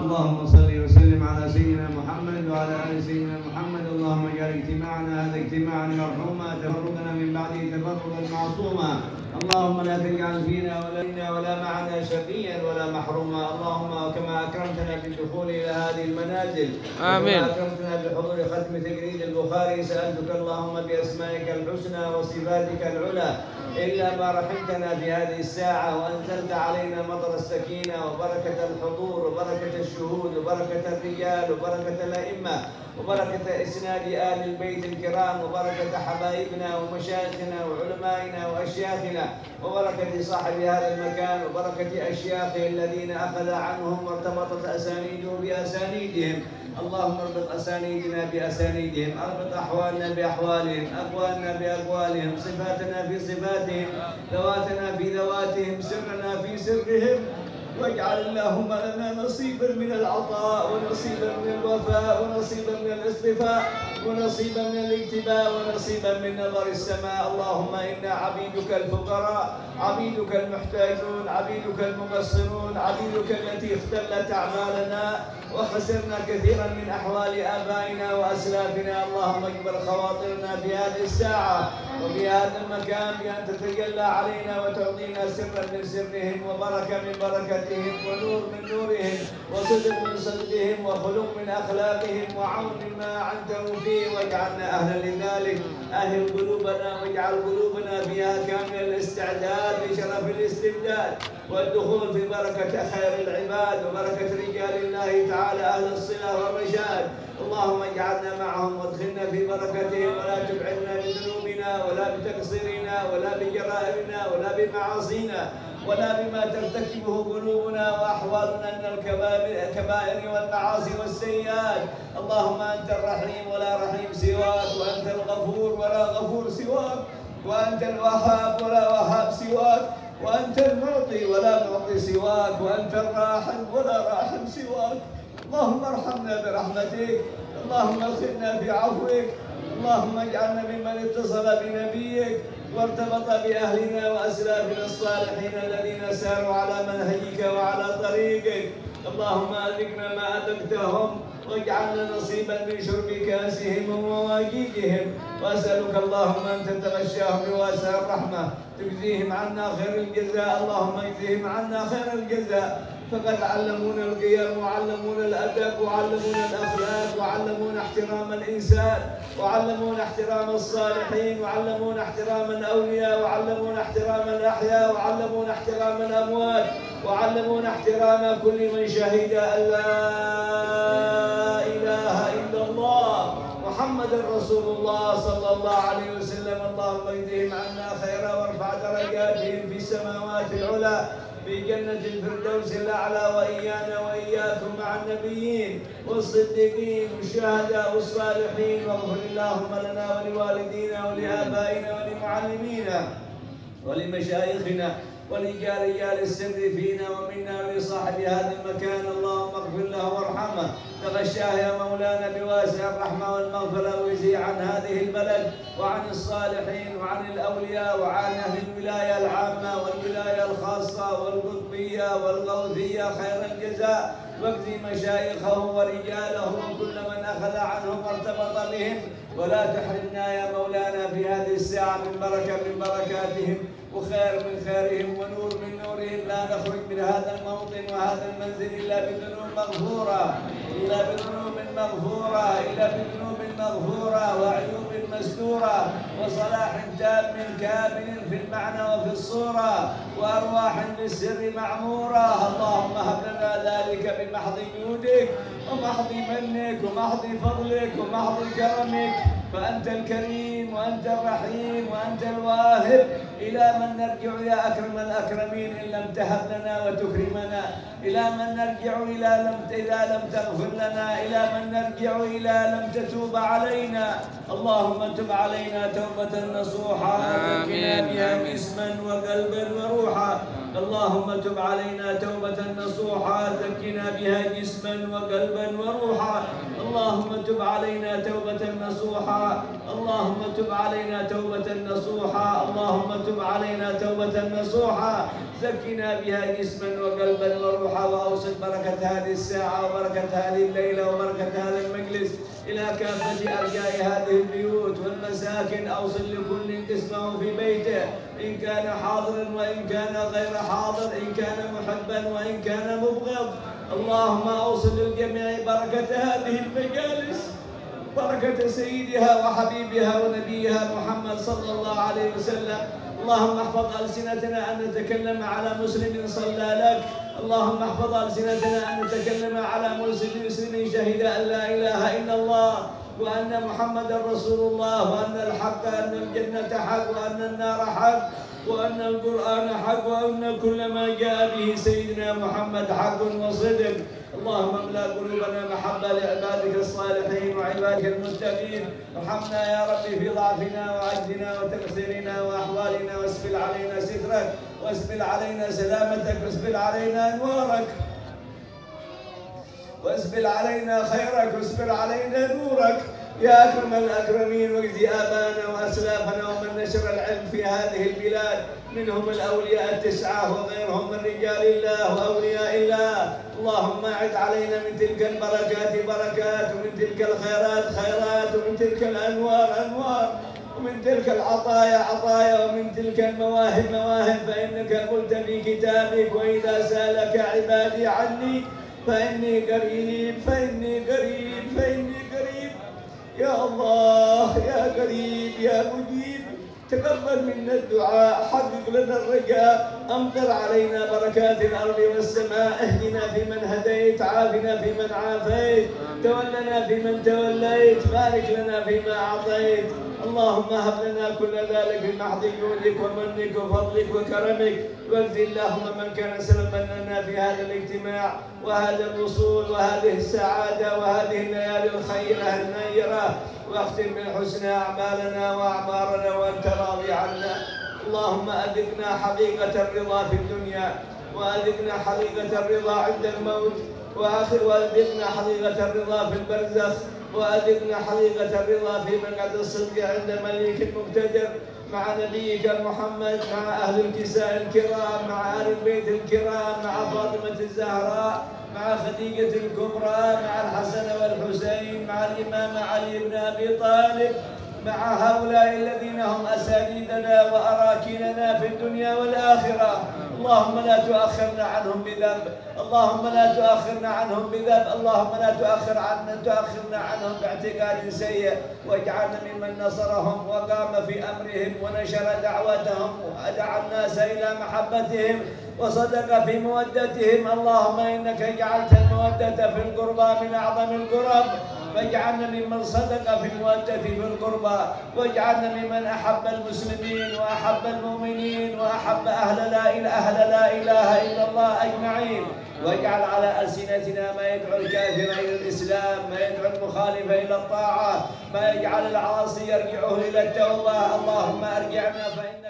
اللهم صل وسلم على سيدنا محمد وعلى آل سيدنا محمد. اللهم اجعل اجتماعنا هذا اجتماعا مرحوما تفرقنا من بعده تفرقا معصوما. اللهم لا تجعل فينا ولا منا ولا معنا شقيا ولا محروما. اللهم كما أكرمتنا بالدخول إلى هذه المنازل آمين. وكما أكرمتنا بحضور ختم تجريد البخاري سألتك اللهم بأسمائك الحسنى وصفاتك العلى إلا ما رحمتنا في هذه الساعة وأنزلت علينا مطر السكينة وبركة الحضور وبركة الشهود وبركة الرجال وبركة الأئمة وبركة إسناد آل البيت الكرام وبركة حبايبنا ومشايخنا وعلمائنا وأشياخنا وبركة صاحب هذا المكان وبركة أشياخه الذين أخذ عنهم وارتبطت أسانيده بأسانيدهم. اللهم اربط أسانيدنا بأسانيدهم، اربط أحوالنا بأحوالهم، أقوالنا بأقوالهم، صفاتنا في صفاتهم، ذواتنا في ذواتهم، سرنا في سرهم، واجعل اللهم لنا نصيبا من العطاء ونصيبا من الوفاء ونصيبا من الاصطفاء ونصيبا من الاجتباء ونصيبا من نظر السماء. اللهم إنا عبيدك الفقراء، عبيدك المحتاجون، عبيدك المقصرون، عبيدك التي اختلت أعمالنا وخسرنا كثيرا من أحوال آبائنا وأسلافنا. اللهم اجبر خواطرنا في هذه الساعة وفي هذا المكان بأن تتجلى علينا وتعطينا سرا من سرهم وبركة من بركتهم ونور من نورهم وصدق من صدقهم وخلق من أخلاقهم وعون مما أعنتم فيه، واجعلنا أهلا لذلك. أهل قلوبنا واجعل قلوبنا فيها كامل الاستعداد لشرف الاستبداد والدخول في بركة خير العباد وبركة رجال الله تعالى أهل الصلة والرشاد. اللهم اجعلنا معهم وادخلنا في بركتهم ولا تبعدنا بذنوبنا ولا بتقصيرنا ولا بجرائمنا ولا بمعاصينا ولا بما ترتكبه قلوبنا وأحوالنا من الكبائر والمعاصي والسيئات. اللهم أنت الرحيم ولا رحيم سواك، وأنت الغفور ولا غفور سواك، وأنت الوهاب ولا وهاب سواك، وأنت المعطي ولا معطي سواك، وأنت الراحم ولا راحم سواك. اللهم ارحمنا برحمتك، اللهم ادخلنا في عفوك، اللهم اجعلنا ممن اتصل بنبيك وارتبط بأهلنا وأسلافنا الصالحين الذين ساروا على منهجك وعلى طريقك. اللهم أذقنا ما أذقتهم واجعلنا نصيبا من شرب كاسهم ومواجيدهم، وأسألك اللهم أن تتغشاهم بواسع الرحمة تجزيهم عنا خير الجزاء. اللهم اجزهم عنا خير الجزاء، فقد علمونا القيم وعلمونا الأدب وعلمونا الأخلاق وعلمونا احترام الإنسان وعلمونا احترام الصالحين وعلمونا احترام الأولياء وعلمونا احترام الأحياء وعلمونا احترام الأموات وعلمونا احترام كل من شهد أن لا إله إلا الله محمد رسول الله صلى الله عليه وسلم. اللهم اجزهم عنا خيرا وارفع درجاتهم في السماوات العلى في جنة الفردوس الأعلى، وإيانا وإياكم مع النبيين والصديقين والشهداء والصالحين. واغفر اللهم لنا ولوالدينا ولآبائنا ولمعلمينا ولمشايخنا ولرجال السر فينا ومنا ولصاحب هذا المكان. اللهم اغفر له وارحمه، تغشاه يا مولانا بواسع الرحمة والمغفرة، ويزي عن هذه البلد وعن الصالحين وعن الأولياء وعن أهل الولاية العامة والولاية الخاصة والقطبية والغوثية خير الجزاء، واجزي مشايخه ورجاله وكل من أخذ عنهم وارتبط بهم، ولا تحرمنا يا مولانا في هذه الساعة من بركة من بركاتهم وخير من خيرهم ونور من نورهم. لا نخرج من هذا الموطن وهذا المنزل إلا بذنوب مغفورة، إلا بذنوب مغفورة، إلا بذنوب مغفورة وعيوب مستورة وصلاح تام كامل في المعنى وفي الصورة وأرواح بالسر معمورة. اللهم هب لنا ذلك بمحض جودك ومحض منك ومحض فضلك ومحض كرمك، فأنت الكريم وأنت الرحيم وأنت الواهب. إلى من نرجع يا أكرم الأكرمين إن لم تهب لنا وتكرمنا؟ إلى من نرجع إذا لم تغفر لنا؟ إلى من نرجع إذا لم تتوب علينا؟ اللهم تب علينا توبة نصوحا زكنا بها جسما وقلبا وروحا. اللهم تب علينا توبة نصوحا زكنا بها جسما وقلبا وروحا. اللهم تب علينا توبة نصوحا، اللهم تب علينا توبة نصوحا، اللهم تب علينا توبة نصوحا زكنا بها جسما وقلبا وروحا. وأوصل بركة هذه الساعة وبركة هذه الليلة وبركة هذا المجلس إلى كافة أرجاء هذه البيوت والمساكن. أوصل لكل قسمه في بيته، إن كان حاضرا وإن كان غير حاضر، إن كان محبا وإن كان مبغض. اللهم أوصل للجميع بركة هذه المجالس، بركة سيدها وحبيبها ونبيها محمد صلى الله عليه وسلم، اللهم احفظ ألسنتنا أن نتكلم على مسلم صلى لك. اللهم احفظ ألسنتنا أن نتكلم على مسلم شهد أن لا إله إلا الله وأن محمدا رسول الله وأن الحق أن الجنة حق وأن النار حق وأن القرآن حق وأن كل ما جاء به سيدنا محمد حق وصدق. اللهم املأ قلوبنا محبة لعبادك الصالحين وعبادك المتقين. ارحمنا يا ربي في ضعفنا وعجزنا وتقصيرنا وأحوالنا واسبل علينا سترك واسبل علينا سلامتك واسبل علينا أنوارك واسبل علينا خيرك واسبل علينا نورك يا أكرم الأكرمين. واجزي آباءنا وأسلافنا ومن نشر العلم في هذه البلاد منهم الأولياء التسعة وغيرهم من رجال الله وأولياء الله. اللهم أعد علينا من تلك البركات بركات ومن تلك الخيرات خيرات ومن تلك الأنوار أنوار ومن تلك العطايا عطايا ومن تلك المواهب مواهب. فإنك قلت في كتابك وإذا سألك عبادي عني فإني قريب فإني قريب فإني قريب. يا الله يا قريب يا مجيب تقبل منا الدعاء حقق لنا الرجاء أمطر علينا بركات الأرض والسماء. اهدنا فيمن هديت عافنا فيمن عافيت تولنا فيمن توليت بارك لنا فيما أعطيت. اللهم هب لنا كل ذلك بمحض جودك ومنك وفضلك وكرمك. واجزي اللهم من كان سببا لنا في هذا الاجتماع وهذا الوصول وهذه السعادة وهذه الليالي الخيرة النيرة. واختم بالحسنى أعمالنا وأعمارنا وأنت راضي عنا. اللهم أذقنا حقيقة الرضا في الدنيا وأذقنا حقيقة الرضا عند الموت وأذقنا حقيقة الرضا في البرزخ وأذقنا حقيقة الرضا في مقعد الصدق عند مليك مقتدر مع نبيك محمد مع أهل الكساء الكرام مع أهل البيت الكرام مع فاطمة الزهراء مع خديجة الكبرى مع الحسن والحسين مع الإمام علي بن أبي طالب مع هؤلاء الذين هم أساتذتنا وأراكيننا في الدنيا والآخرة. اللهم لا تؤخرنا عنهم بذنب. اللهم لا تؤخرنا عنهم بذنب. اللهم لا تؤخرنا عنهم باعتقاد سيء. واجعلنا ممن نصرهم وقام في أمرهم ونشر دعوتهم ودعا الناس إلى محبتهم وصدق في مودتهم. اللهم إنك جعلت المودة في القربى من أعظم القرب فاجعلنا ممن صدق في المودة في القربى واجعلنا ممن أحب المسلمين وأحب المؤمنين وأحب أهل لا إله إلا الله أجمعين. واجعل على ألسنتنا ما يدعو الكافر إلى الإسلام ما يدعو المخالف إلى الطاعة ما يجعل العاصي يرجعه إلى التوبة. اللهم أرجعنا فإن